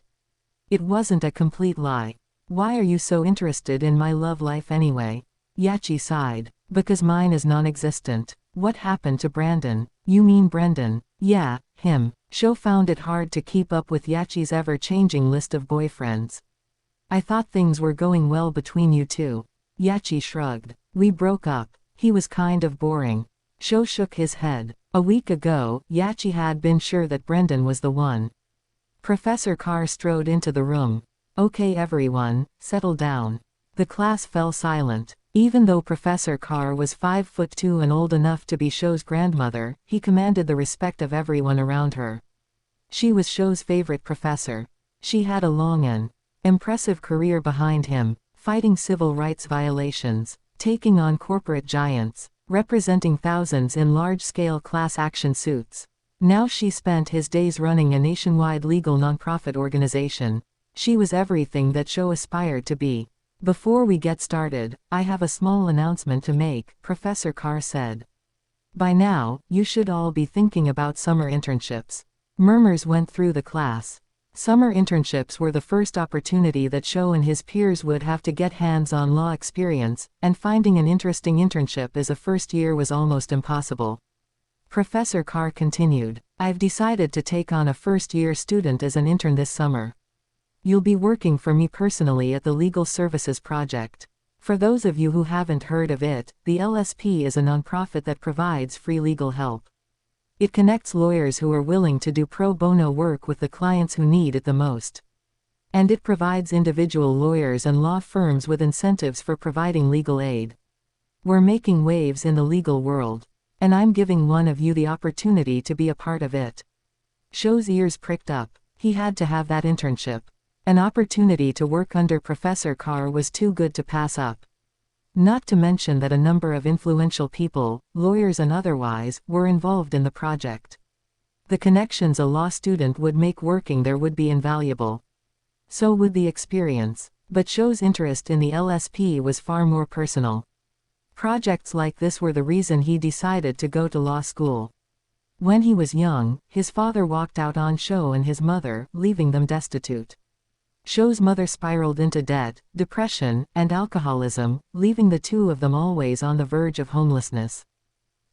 It wasn't a complete lie. Why are you so interested in my love life anyway? Yachi sighed. Because mine is non-existent. What happened to Brandon? You mean Brendan? Yeah, him. Sho found it hard to keep up with Yachi's ever-changing list of boyfriends. I thought things were going well between you two. Yachi shrugged. We broke up. He was kind of boring. Sho shook his head. A week ago, Yachi had been sure that Brendan was the one. Professor Carr strode into the room. Okay everyone, settle down. The class fell silent. Even though Professor Carr was 5'2" and old enough to be Sho's grandmother, he commanded the respect of everyone around her. She was Sho's favorite professor. She had a long and impressive career behind him, fighting civil rights violations, taking on corporate giants, representing thousands in large-scale class action suits. Now she spent his days running a nationwide legal nonprofit organization. She was everything that Sho aspired to be. Before we get started, I have a small announcement to make, Professor Carr said. By now, you should all be thinking about summer internships. Murmurs went through the class. Summer internships were the first opportunity that Sho and his peers would have to get hands-on law experience, and finding an interesting internship as a first year was almost impossible. Professor Carr continued, I've decided to take on a first-year student as an intern this summer. You'll be working for me personally at the Legal Services Project. For those of you who haven't heard of it, the LSP is a nonprofit that provides free legal help. It connects lawyers who are willing to do pro bono work with the clients who need it the most. And it provides individual lawyers and law firms with incentives for providing legal aid. We're making waves in the legal world. And I'm giving one of you the opportunity to be a part of it. Sho's ears pricked up. He had to have that internship. An opportunity to work under Professor Carr was too good to pass up. Not to mention that a number of influential people, lawyers and otherwise, were involved in the project. The connections a law student would make working there would be invaluable. So would the experience. But Sho's interest in the LSP was far more personal. Projects like this were the reason he decided to go to law school. When he was young, his father walked out on Sho and his mother, leaving them destitute. Sho's mother spiraled into debt, depression, and alcoholism, leaving the two of them always on the verge of homelessness.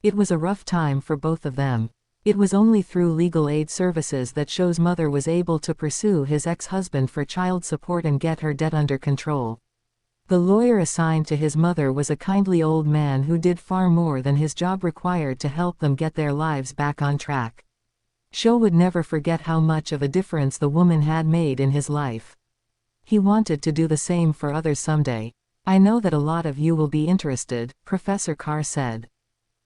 It was a rough time for both of them. It was only through legal aid services that Sho's mother was able to pursue his ex-husband for child support and get her debt under control. The lawyer assigned to his mother was a kindly old man who did far more than his job required to help them get their lives back on track. Sho would never forget how much of a difference the woman had made in his life. He wanted to do the same for others someday. I know that a lot of you will be interested, Professor Carr said.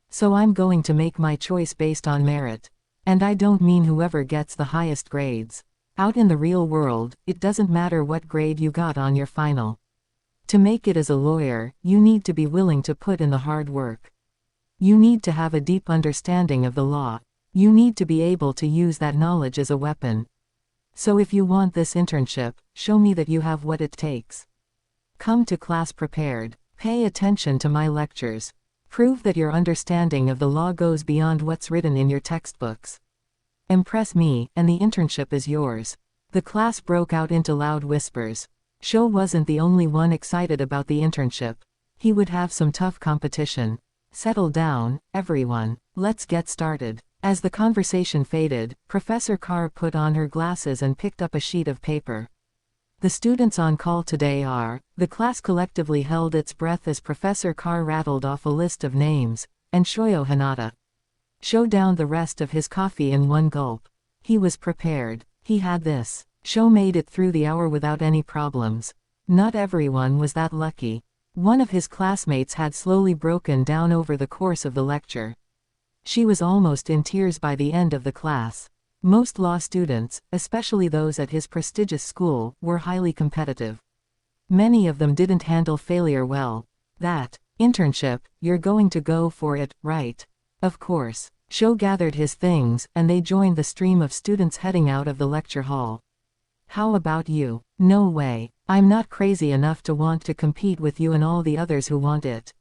So I'm going to make my choice based on merit. And I don't mean whoever gets the highest grades. Out in the real world, it doesn't matter what grade you got on your final. To make it as a lawyer, you need to be willing to put in the hard work. You need to have a deep understanding of the law. You need to be able to use that knowledge as a weapon. So if you want this internship, show me that you have what it takes. Come to class prepared. Pay attention to my lectures. Prove that your understanding of the law goes beyond what's written in your textbooks. Impress me, and the internship is yours. The class broke out into loud whispers. Sho wasn't the only one excited about the internship. He would have some tough competition. Settle down, everyone. Let's get started. As the conversation faded, Professor Carr put on her glasses and picked up a sheet of paper. The students on call today are, the class collectively held its breath as Professor Carr rattled off a list of names, and Shoyo Hinata. Sho downed the rest of his coffee in one gulp. He was prepared. He had this. Sho made it through the hour without any problems. Not everyone was that lucky. One of his classmates had slowly broken down over the course of the lecture. She was almost in tears by the end of the class. Most law students, especially those at his prestigious school, were highly competitive. Many of them didn't handle failure well. That internship, you're going to go for it, right? Of course. Sho gathered his things, and they joined the stream of students heading out of the lecture hall. How about you? No way. I'm not crazy enough to want to compete with you and all the others who want it.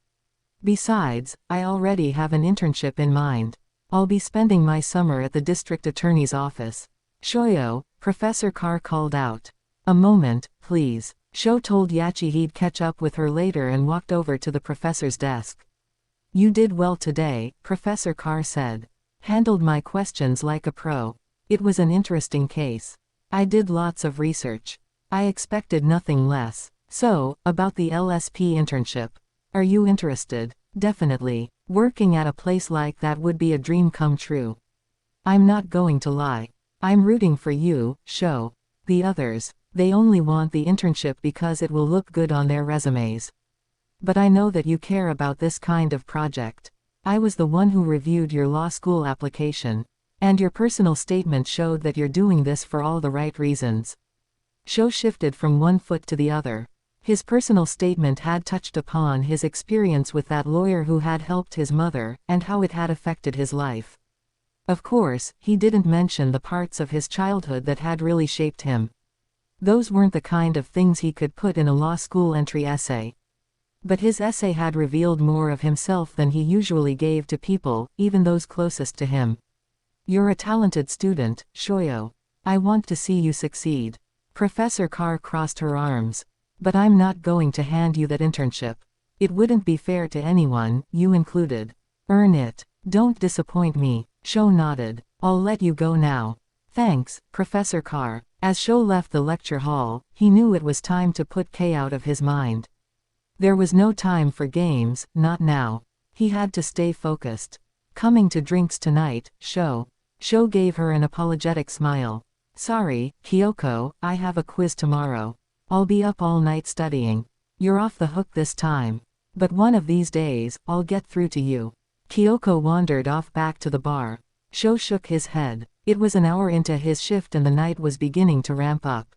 Besides, I already have an internship in mind. I'll be spending my summer at the district attorney's office. Shoyo, Professor Carr called out. A moment, please. Sho told Yachi he'd catch up with her later and walked over to the professor's desk. You did well today, Professor Carr said. Handled my questions like a pro. It was an interesting case. I did lots of research. I expected nothing less. So, about the LSP internship. Are you interested? Definitely. Working at a place like that would be a dream come true. I'm not going to lie. I'm rooting for you, Sho. The others, they only want the internship because it will look good on their resumes. But I know that you care about this kind of project. I was the one who reviewed your law school application. And your personal statement showed that you're doing this for all the right reasons. Sho shifted from one foot to the other. His personal statement had touched upon his experience with that lawyer who had helped his mother, and how it had affected his life. Of course, he didn't mention the parts of his childhood that had really shaped him. Those weren't the kind of things he could put in a law school entry essay. But his essay had revealed more of himself than he usually gave to people, even those closest to him. "You're a talented student, Shoyo. I want to see you succeed." Professor Carr crossed her arms. "But I'm not going to hand you that internship. It wouldn't be fair to anyone, you included. Earn it. Don't disappoint me." Sho nodded. "I'll let you go now." "Thanks, Professor Carr." As Sho left the lecture hall, he knew it was time to put Kei out of his mind. There was no time for games, not now. He had to stay focused. "Coming to drinks tonight, Sho?" Sho gave her an apologetic smile. "Sorry, Kyoko, I have a quiz tomorrow. I'll be up all night studying. You're off the hook this time. But one of these days, I'll get through to you." Kyoko wandered off back to the bar. Sho shook his head. It was an hour into his shift and the night was beginning to ramp up.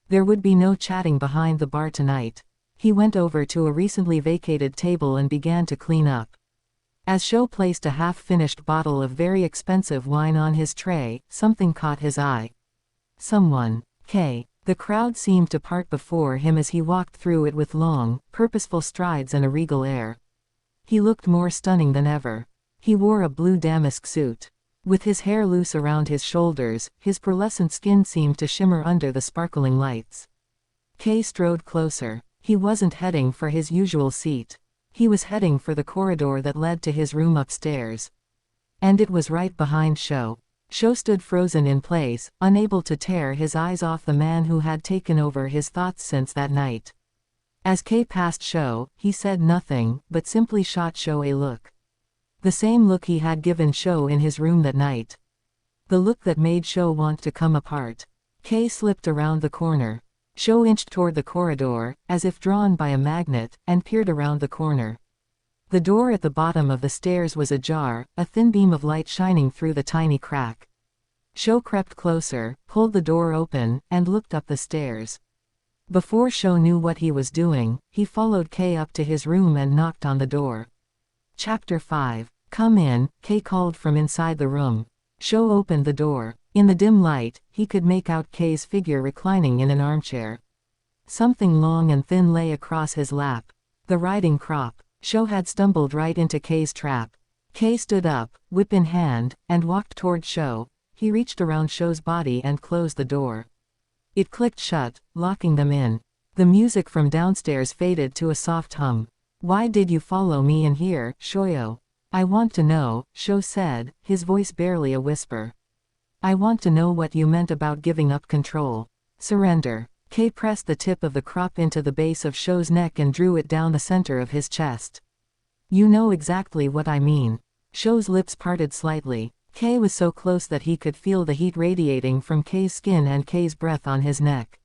There would be no chatting behind the bar tonight. He went over to a recently vacated table and began to clean up. As Sho placed a half-finished bottle of very expensive wine on his tray, something caught his eye. Someone. Kei. The crowd seemed to part before him as he walked through it with long, purposeful strides and a regal air. He looked more stunning than ever. He wore a blue damask suit. With his hair loose around his shoulders, his pearlescent skin seemed to shimmer under the sparkling lights. Kei strode closer. He wasn't heading for his usual seat. He was heading for the corridor that led to his room upstairs. And it was right behind Sho. Sho stood frozen in place, unable to tear his eyes off the man who had taken over his thoughts since that night. As Kei passed Sho, he said nothing, but simply shot Sho a look. The same look he had given Sho in his room that night. The look that made Sho want to come apart. Kei slipped around the corner. Sho inched toward the corridor, as if drawn by a magnet, and peered around the corner. The door at the bottom of the stairs was ajar, a thin beam of light shining through the tiny crack. Sho crept closer, pulled the door open, and looked up the stairs. Before Sho knew what he was doing, he followed Kei up to his room and knocked on the door. Chapter 5. "Come in," Kei called from inside the room. Sho opened the door. In the dim light, he could make out Kei's figure reclining in an armchair. Something long and thin lay across his lap. The riding crop. Sho had stumbled right into Kei's trap. Kei stood up, whip in hand, and walked toward Sho. He reached around Sho's body and closed the door. It clicked shut, locking them in. The music from downstairs faded to a soft hum. "Why did you follow me in here, Shoyo?" "I want to know," Sho said, his voice barely a whisper. "I want to know what you meant about giving up control." "Surrender." Kei pressed the tip of the crop into the base of Sho's neck and drew it down the center of his chest. "You know exactly what I mean." Sho's lips parted slightly. Kei was so close that he could feel the heat radiating from Kei's skin and Kei's breath on his neck.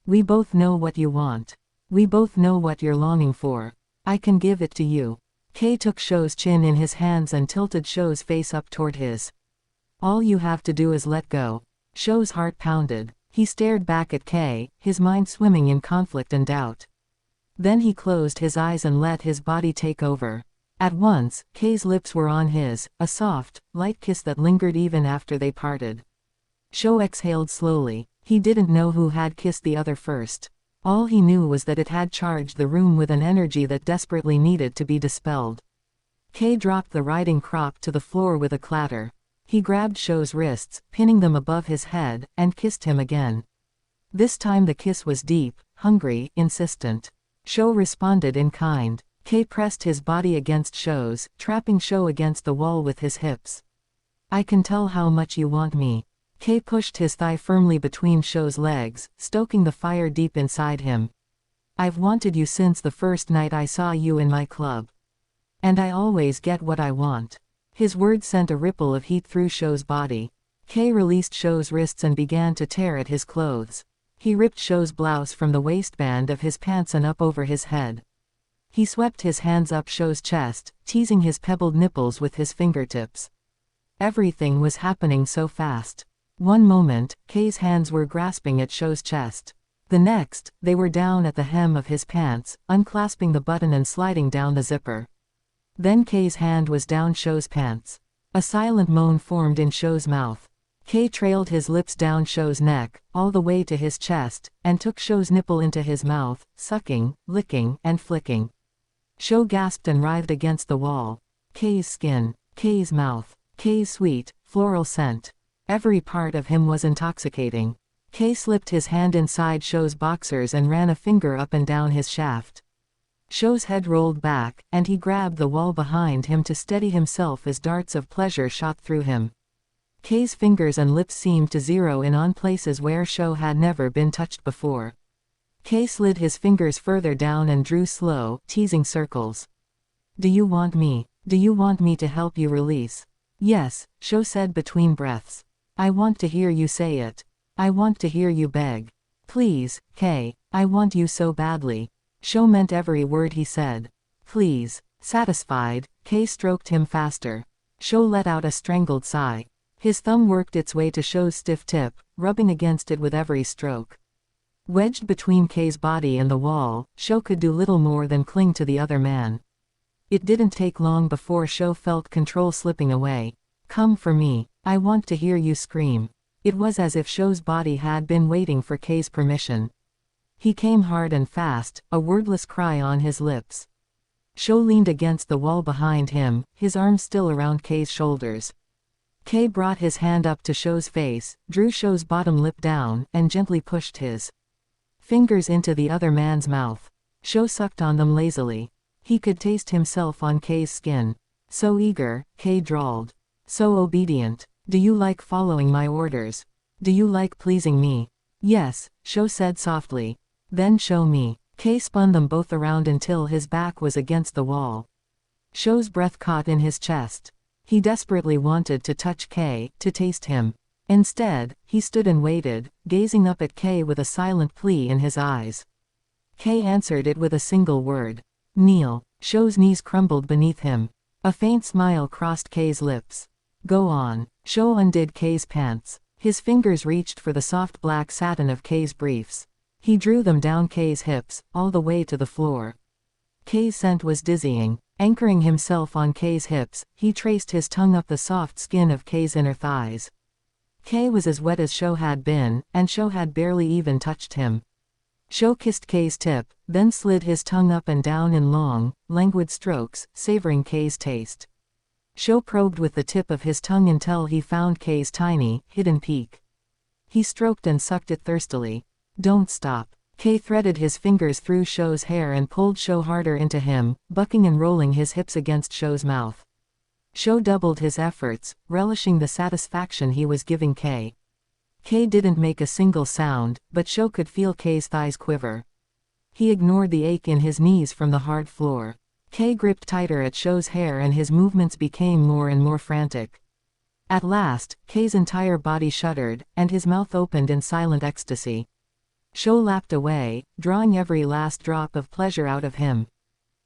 "We both know what you want. We both know what you're longing for. I can give it to you." Kei took Sho's chin in his hands and tilted Sho's face up toward his. "All you have to do is let go." Sho's heart pounded. He stared back at Kei, his mind swimming in conflict and doubt. Then he closed his eyes and let his body take over. At once, Kei's lips were on his, a soft, light kiss that lingered even after they parted. Sho exhaled slowly. He didn't know who had kissed the other first. All he knew was that it had charged the room with an energy that desperately needed to be dispelled. Kei dropped the riding crop to the floor with a clatter. He grabbed Sho's wrists, pinning them above his head, and kissed him again. This time the kiss was deep, hungry, insistent. Sho responded in kind. Kei pressed his body against Sho's, trapping Sho against the wall with his hips. "I can tell how much you want me." Kei pushed his thigh firmly between Sho's legs, stoking the fire deep inside him. "I've wanted you since the first night I saw you in my club. And I always get what I want." His words sent a ripple of heat through Sho's body. Kei released Sho's wrists and began to tear at his clothes. He ripped Sho's blouse from the waistband of his pants and up over his head. He swept his hands up Sho's chest, teasing his pebbled nipples with his fingertips. Everything was happening so fast. One moment, Kei's hands were grasping at Sho's chest. The next, they were down at the hem of his pants, unclasping the button and sliding down the zipper. Then K's hand was down Shou's pants. A silent moan formed in Shou's mouth. K trailed his lips down Shou's neck, all the way to his chest, and took Shou's nipple into his mouth, sucking, licking, and flicking. Shou gasped and writhed against the wall. K's skin, K's mouth, K's sweet, floral scent. Every part of him was intoxicating. K slipped his hand inside Shou's boxers and ran a finger up and down his shaft. Shou's head rolled back, and he grabbed the wall behind him to steady himself as darts of pleasure shot through him. K's fingers and lips seemed to zero in on places where Shou had never been touched before. K slid his fingers further down and drew slow, teasing circles. "Do you want me? Do you want me to help you release?" "Yes," Shou said between breaths. "I want to hear you say it. I want to hear you beg. Please, K, I want you so badly." Shou meant every word he said. "Please." Satisfied, K stroked him faster. Shou let out a strangled sigh. His thumb worked its way to Shou's stiff tip, rubbing against it with every stroke. Wedged between K's body and the wall, Shou could do little more than cling to the other man. It didn't take long before Shou felt control slipping away. "Come for me. I want to hear you scream." It was as if Shou's body had been waiting for K's permission. He came hard and fast, a wordless cry on his lips. Shou leaned against the wall behind him, his arms still around K's shoulders. K brought his hand up to Shou's face, drew Shou's bottom lip down, and gently pushed his fingers into the other man's mouth. Shou sucked on them lazily. He could taste himself on K's skin. "So eager," K drawled. "So obedient. Do you like following my orders? Do you like pleasing me?" "Yes," Shou said softly. "Then show me." K spun them both around until his back was against the wall. Shou's breath caught in his chest. He desperately wanted to touch K, to taste him. Instead, he stood and waited, gazing up at K with a silent plea in his eyes. K answered it with a single word. "Kneel." Shou's knees crumbled beneath him. A faint smile crossed K's lips. "Go on." Shou undid K's pants. His fingers reached for the soft black satin of K's briefs. He drew them down K's hips, all the way to the floor. K's scent was dizzying. Anchoring himself on K's hips, he traced his tongue up the soft skin of K's inner thighs. K was as wet as Shou had been, and Shou had barely even touched him. Shou kissed K's tip, then slid his tongue up and down in long, languid strokes, savoring K's taste. Shou probed with the tip of his tongue until he found K's tiny, hidden peak. He stroked and sucked it thirstily. "Don't stop." K threaded his fingers through Shou's hair and pulled Shou harder into him, bucking and rolling his hips against Shou's mouth. Shou doubled his efforts, relishing the satisfaction he was giving K. K didn't make a single sound, but Shou could feel K's thighs quiver. He ignored the ache in his knees from the hard floor. K gripped tighter at Shou's hair and his movements became more and more frantic. At last, K's entire body shuddered, and his mouth opened in silent ecstasy. Shou lapped away, drawing every last drop of pleasure out of him.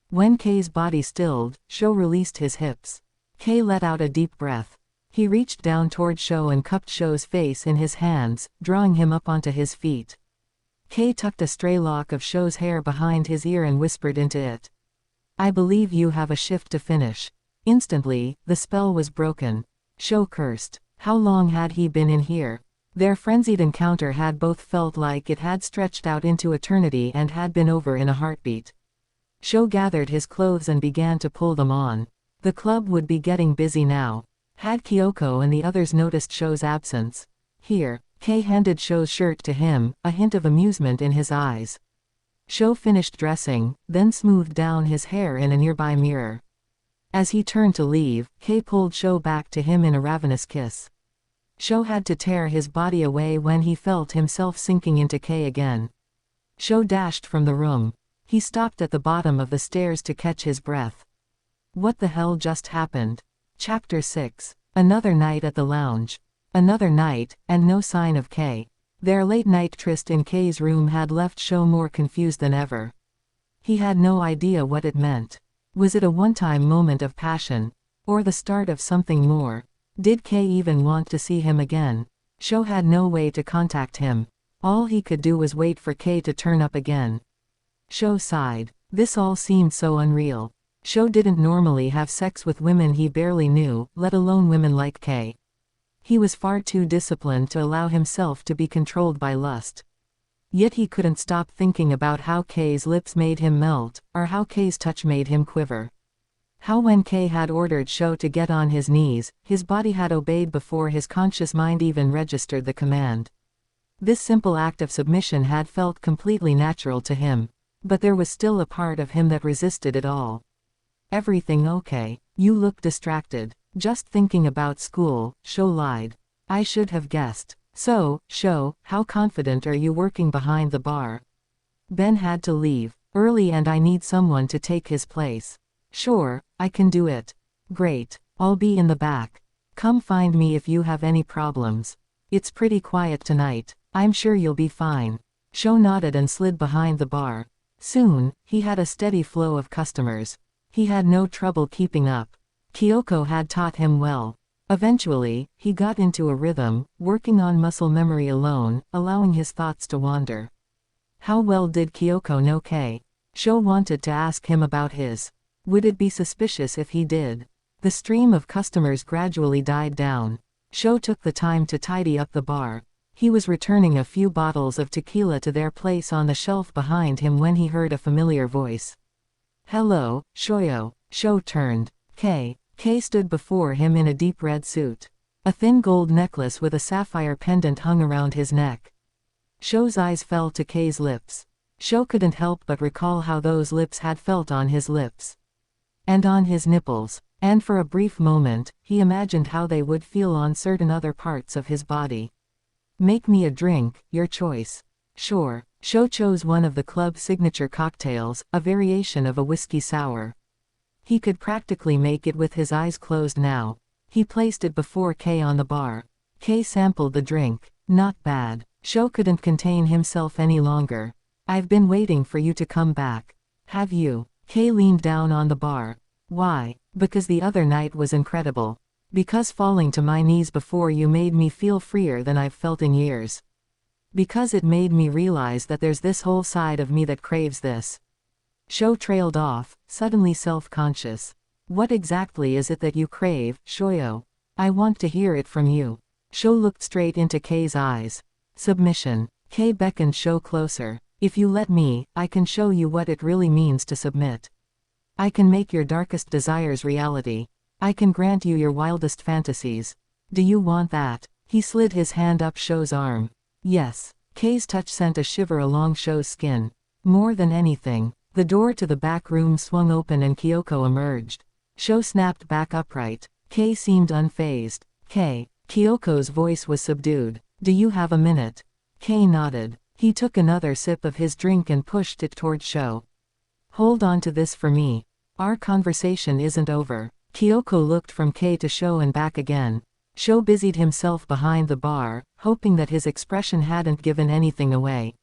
When K's body stilled, Shou released his hips. K let out a deep breath. He reached down toward Shou and cupped Shou's face in his hands, drawing him up onto his feet. K tucked a stray lock of Shou's hair behind his ear and whispered into it. "I believe you have a shift to finish." Instantly, the spell was broken. Shou cursed. How long had he been in here? Their frenzied encounter had both felt like it had stretched out into eternity and had been over in a heartbeat. Shou gathered his clothes and began to pull them on. The club would be getting busy now. Had Kyoko and the others noticed Shou's absence? "Here." K handed Shou's shirt to him, a hint of amusement in his eyes. Shou finished dressing, then smoothed down his hair in a nearby mirror. As he turned to leave, K pulled Shou back to him in a ravenous kiss. Shou had to tear his body away when he felt himself sinking into K again. Shou dashed from the room. He stopped at the bottom of the stairs to catch his breath. What the hell just happened? Chapter 6. Another night at the lounge. Another night, and no sign of K. Their late-night tryst in K's room had left Shou more confused than ever. He had no idea what it meant. Was it a one-time moment of passion? Or the start of something more? Did K even want to see him again? Shou had no way to contact him. All he could do was wait for Kei to turn up again. Sho sighed. This all seemed so unreal. Sho didn't normally have sex with women he barely knew, let alone women like Kei. He was far too disciplined to allow himself to be controlled by lust. Yet he couldn't stop thinking about how Kei's lips made him melt, or how Kei's touch made him quiver. How when Kei had ordered Sho to get on his knees, his body had obeyed before his conscious mind even registered the command. This simple act of submission had felt completely natural to him. But there was still a part of him that resisted it all. Everything okay? You look distracted. Just thinking about school, Sho lied. I should have guessed. So, Sho, how confident are you working behind the bar? Ben had to leave early and I need someone to take his place. Sure, I can do it. Great. I'll be in the back. Come find me if you have any problems. It's pretty quiet tonight. I'm sure you'll be fine. Sho nodded and slid behind the bar. Soon, he had a steady flow of customers. He had no trouble keeping up. Kyoko had taught him well. Eventually, he got into a rhythm, working on muscle memory alone, allowing his thoughts to wander. How well did Kyoko know Kei? Sho wanted to ask him about his. Would it be suspicious if he did? The stream of customers gradually died down. Sho took the time to tidy up the bar. He was returning a few bottles of tequila to their place on the shelf behind him when he heard a familiar voice. Hello, Shoyo. Sho turned. Kei. Kei stood before him in a deep red suit. A thin gold necklace with a sapphire pendant hung around his neck. Sho's eyes fell to Kei's lips. Sho couldn't help but recall how those lips had felt on his lips. And on his nipples. And for a brief moment, he imagined how they would feel on certain other parts of his body. Make me a drink, your choice. Sure. Sho chose one of the club's signature cocktails, a variation of a whiskey sour. He could practically make it with his eyes closed now. He placed it before Kei on the bar. Kei sampled the drink. Not bad. Sho couldn't contain himself any longer. I've been waiting for you to come back. Have you? Kei leaned down on the bar. Why? Because the other night was incredible. Because falling to my knees before you made me feel freer than I've felt in years. Because it made me realize that there's this whole side of me that craves this. Sho trailed off, suddenly self-conscious. What exactly is it that you crave, Shoyo? I want to hear it from you. Sho looked straight into Kei's eyes. Submission. Kei beckoned Sho closer. If you let me, I can show you what it really means to submit. I can make your darkest desires reality. I can grant you your wildest fantasies. Do you want that? He slid his hand up Sho's arm. Yes. Kei's touch sent a shiver along Sho's skin. More than anything. The door to the back room swung open and Kyoko emerged. Sho snapped back upright. Kei seemed unfazed. Kei. Kyoko's voice was subdued. Do you have a minute? Kei nodded. He took another sip of his drink and pushed it toward Sho. Hold on to this for me. Our conversation isn't over. Kyoko looked from Kei to Sho and back again. Sho busied himself behind the bar, hoping that his expression hadn't given anything away.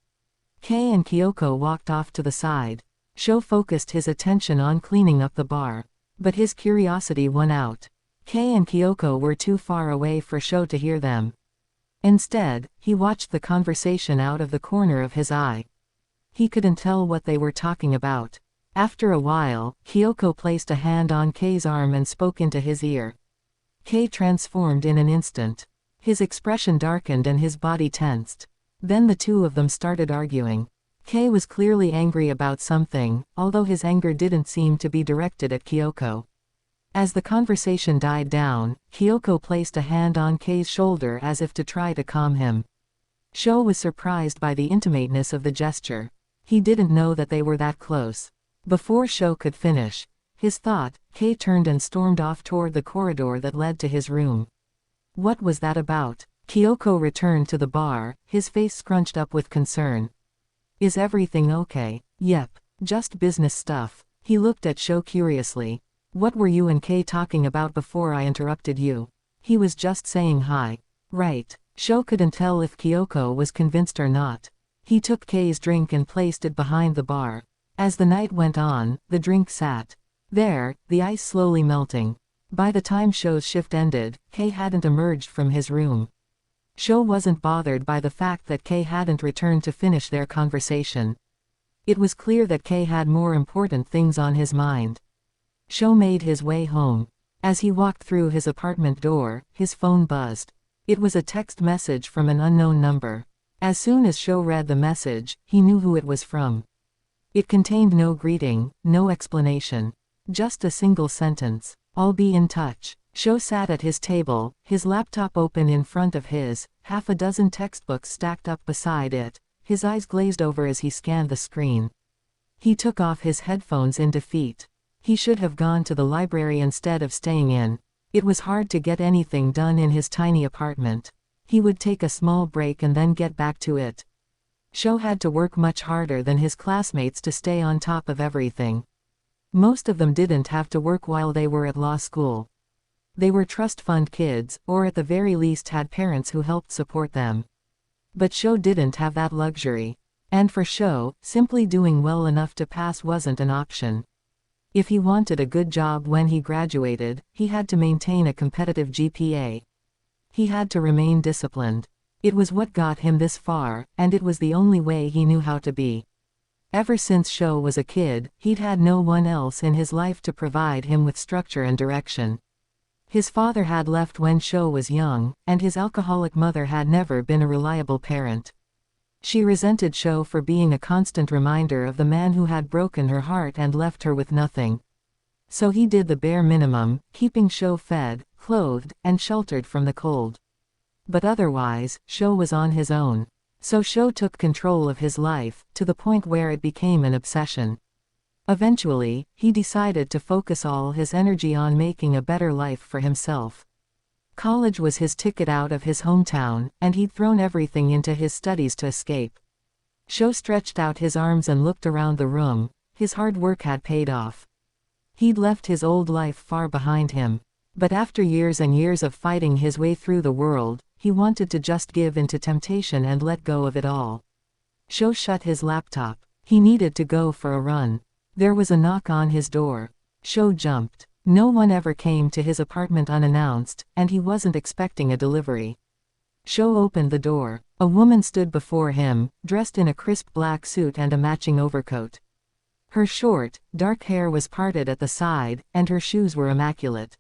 Kei and Kyoko walked off to the side. Sho focused his attention on cleaning up the bar. But his curiosity won out. Kei and Kyoko were too far away for Sho to hear them. Instead, he watched the conversation out of the corner of his eye. He couldn't tell what they were talking about. After a while, Kyoko placed a hand on Kei's arm and spoke into his ear. Kei transformed in an instant. His expression darkened and his body tensed. Then the two of them started arguing. Kei was clearly angry about something, although his anger didn't seem to be directed at Kyoko. As the conversation died down, Kyoko placed a hand on Kei's shoulder as if to try to calm him. Sho was surprised by the intimateness of the gesture. He didn't know that they were that close. Before Sho could finish his thought, Kei turned and stormed off toward the corridor that led to his room. What was that about? Kyoko returned to the bar, his face scrunched up with concern. Is everything okay? Yep. Just business stuff. He looked at Sho curiously. What were you and Kei talking about before I interrupted you? He was just saying hi. Right. Sho couldn't tell if Kyoko was convinced or not. He took Kei's drink and placed it behind the bar. As the night went on, the drink sat there, the ice slowly melting. By the time Sho's shift ended, Kei hadn't emerged from his room. Sho wasn't bothered by the fact that Kei hadn't returned to finish their conversation. It was clear that Kei had more important things on his mind. Sho made his way home. As he walked through his apartment door, his phone buzzed. It was a text message from an unknown number. As soon as Sho read the message, he knew who it was from. It contained no greeting, no explanation. Just a single sentence. "I'll be in touch." Sho sat at his table, his laptop open in front of his, half a dozen textbooks stacked up beside it. His eyes glazed over as he scanned the screen. He took off his headphones in defeat. He should have gone to the library instead of staying in. It was hard to get anything done in his tiny apartment. He would take a small break and then get back to it. Sho had to work much harder than his classmates to stay on top of everything. Most of them didn't have to work while they were at law school. They were trust fund kids, or at the very least had parents who helped support them. But Sho didn't have that luxury. And for Sho, simply doing well enough to pass wasn't an option. If he wanted a good job when he graduated, he had to maintain a competitive GPA. He had to remain disciplined. It was what got him this far, and it was the only way he knew how to be. Ever since Sho was a kid, he'd had no one else in his life to provide him with structure and direction. His father had left when Sho was young, and his alcoholic mother had never been a reliable parent. She resented Sho for being a constant reminder of the man who had broken her heart and left her with nothing. So he did the bare minimum, keeping Sho fed, clothed, and sheltered from the cold. But otherwise, Sho was on his own. So Sho took control of his life, to the point where it became an obsession. Eventually, he decided to focus all his energy on making a better life for himself. College was his ticket out of his hometown, and he'd thrown everything into his studies to escape. Sho stretched out his arms and looked around the room. His hard work had paid off. He'd left his old life far behind him. But after years and years of fighting his way through the world, he wanted to just give in to temptation and let go of it all. Sho shut his laptop. He needed to go for a run. There was a knock on his door. Sho jumped. No one ever came to his apartment unannounced, and he wasn't expecting a delivery. Sho opened the door. A woman stood before him, dressed in a crisp black suit and a matching overcoat. Her short, dark hair was parted at the side, and her shoes were immaculate.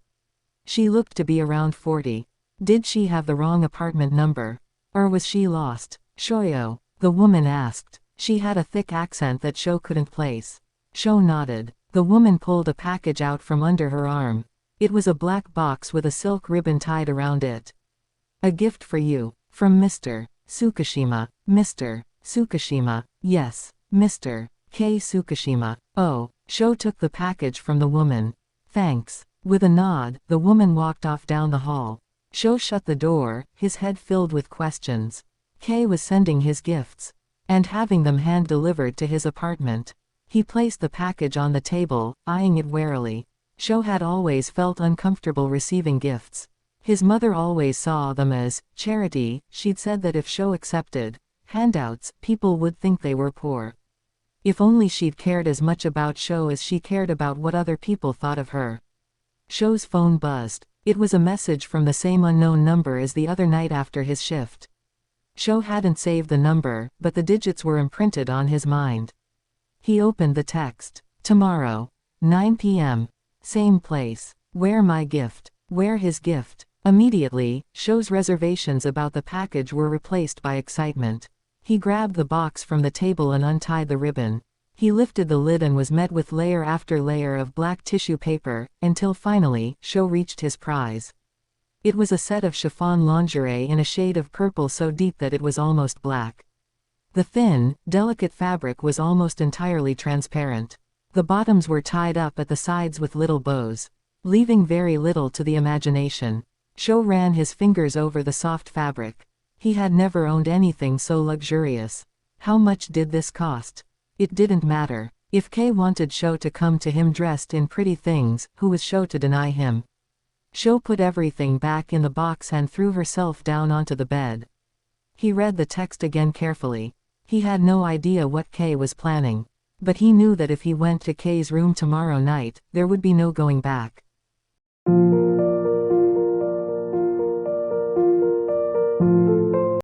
She looked to be around 40. Did she have the wrong apartment number? Or was she lost? "Shoyo?" the woman asked. She had a thick accent that Sho couldn't place. Sho nodded. The woman pulled a package out from under her arm. It was a black box with a silk ribbon tied around it. "A gift for you. From Mr. Tsukishima." "Mr. Tsukishima?" "Yes, Mr. K. Tsukishima." "Oh." Sho took the package from the woman. "Thanks." With a nod, the woman walked off down the hall. Sho shut the door, his head filled with questions. Kei was sending his gifts. And having them hand-delivered to his apartment. He placed the package on the table, eyeing it warily. Sho had always felt uncomfortable receiving gifts. His mother always saw them as charity. She'd said that if Sho accepted handouts, people would think they were poor. If only she'd cared as much about Sho as she cared about what other people thought of her. Sho's phone buzzed. It was a message from the same unknown number as the other night after his shift. Sho hadn't saved the number, but the digits were imprinted on his mind. He opened the text. "Tomorrow. 9 p.m. Same place. Where my gift?" Where his gift? Immediately, Sho's reservations about the package were replaced by excitement. He grabbed the box from the table and untied the ribbon. He lifted the lid and was met with layer after layer of black tissue paper, until finally, Sho reached his prize. It was a set of chiffon lingerie in a shade of purple so deep that it was almost black. The thin, delicate fabric was almost entirely transparent. The bottoms were tied up at the sides with little bows, leaving very little to the imagination. Sho ran his fingers over the soft fabric. He had never owned anything so luxurious. How much did this cost? It didn't matter. If Kei wanted Sho to come to him dressed in pretty things, who was Sho to deny him? Sho put everything back in the box and threw herself down onto the bed. He read the text again carefully. He had no idea what Kei was planning. But he knew that if he went to Kei's room tomorrow night, there would be no going back.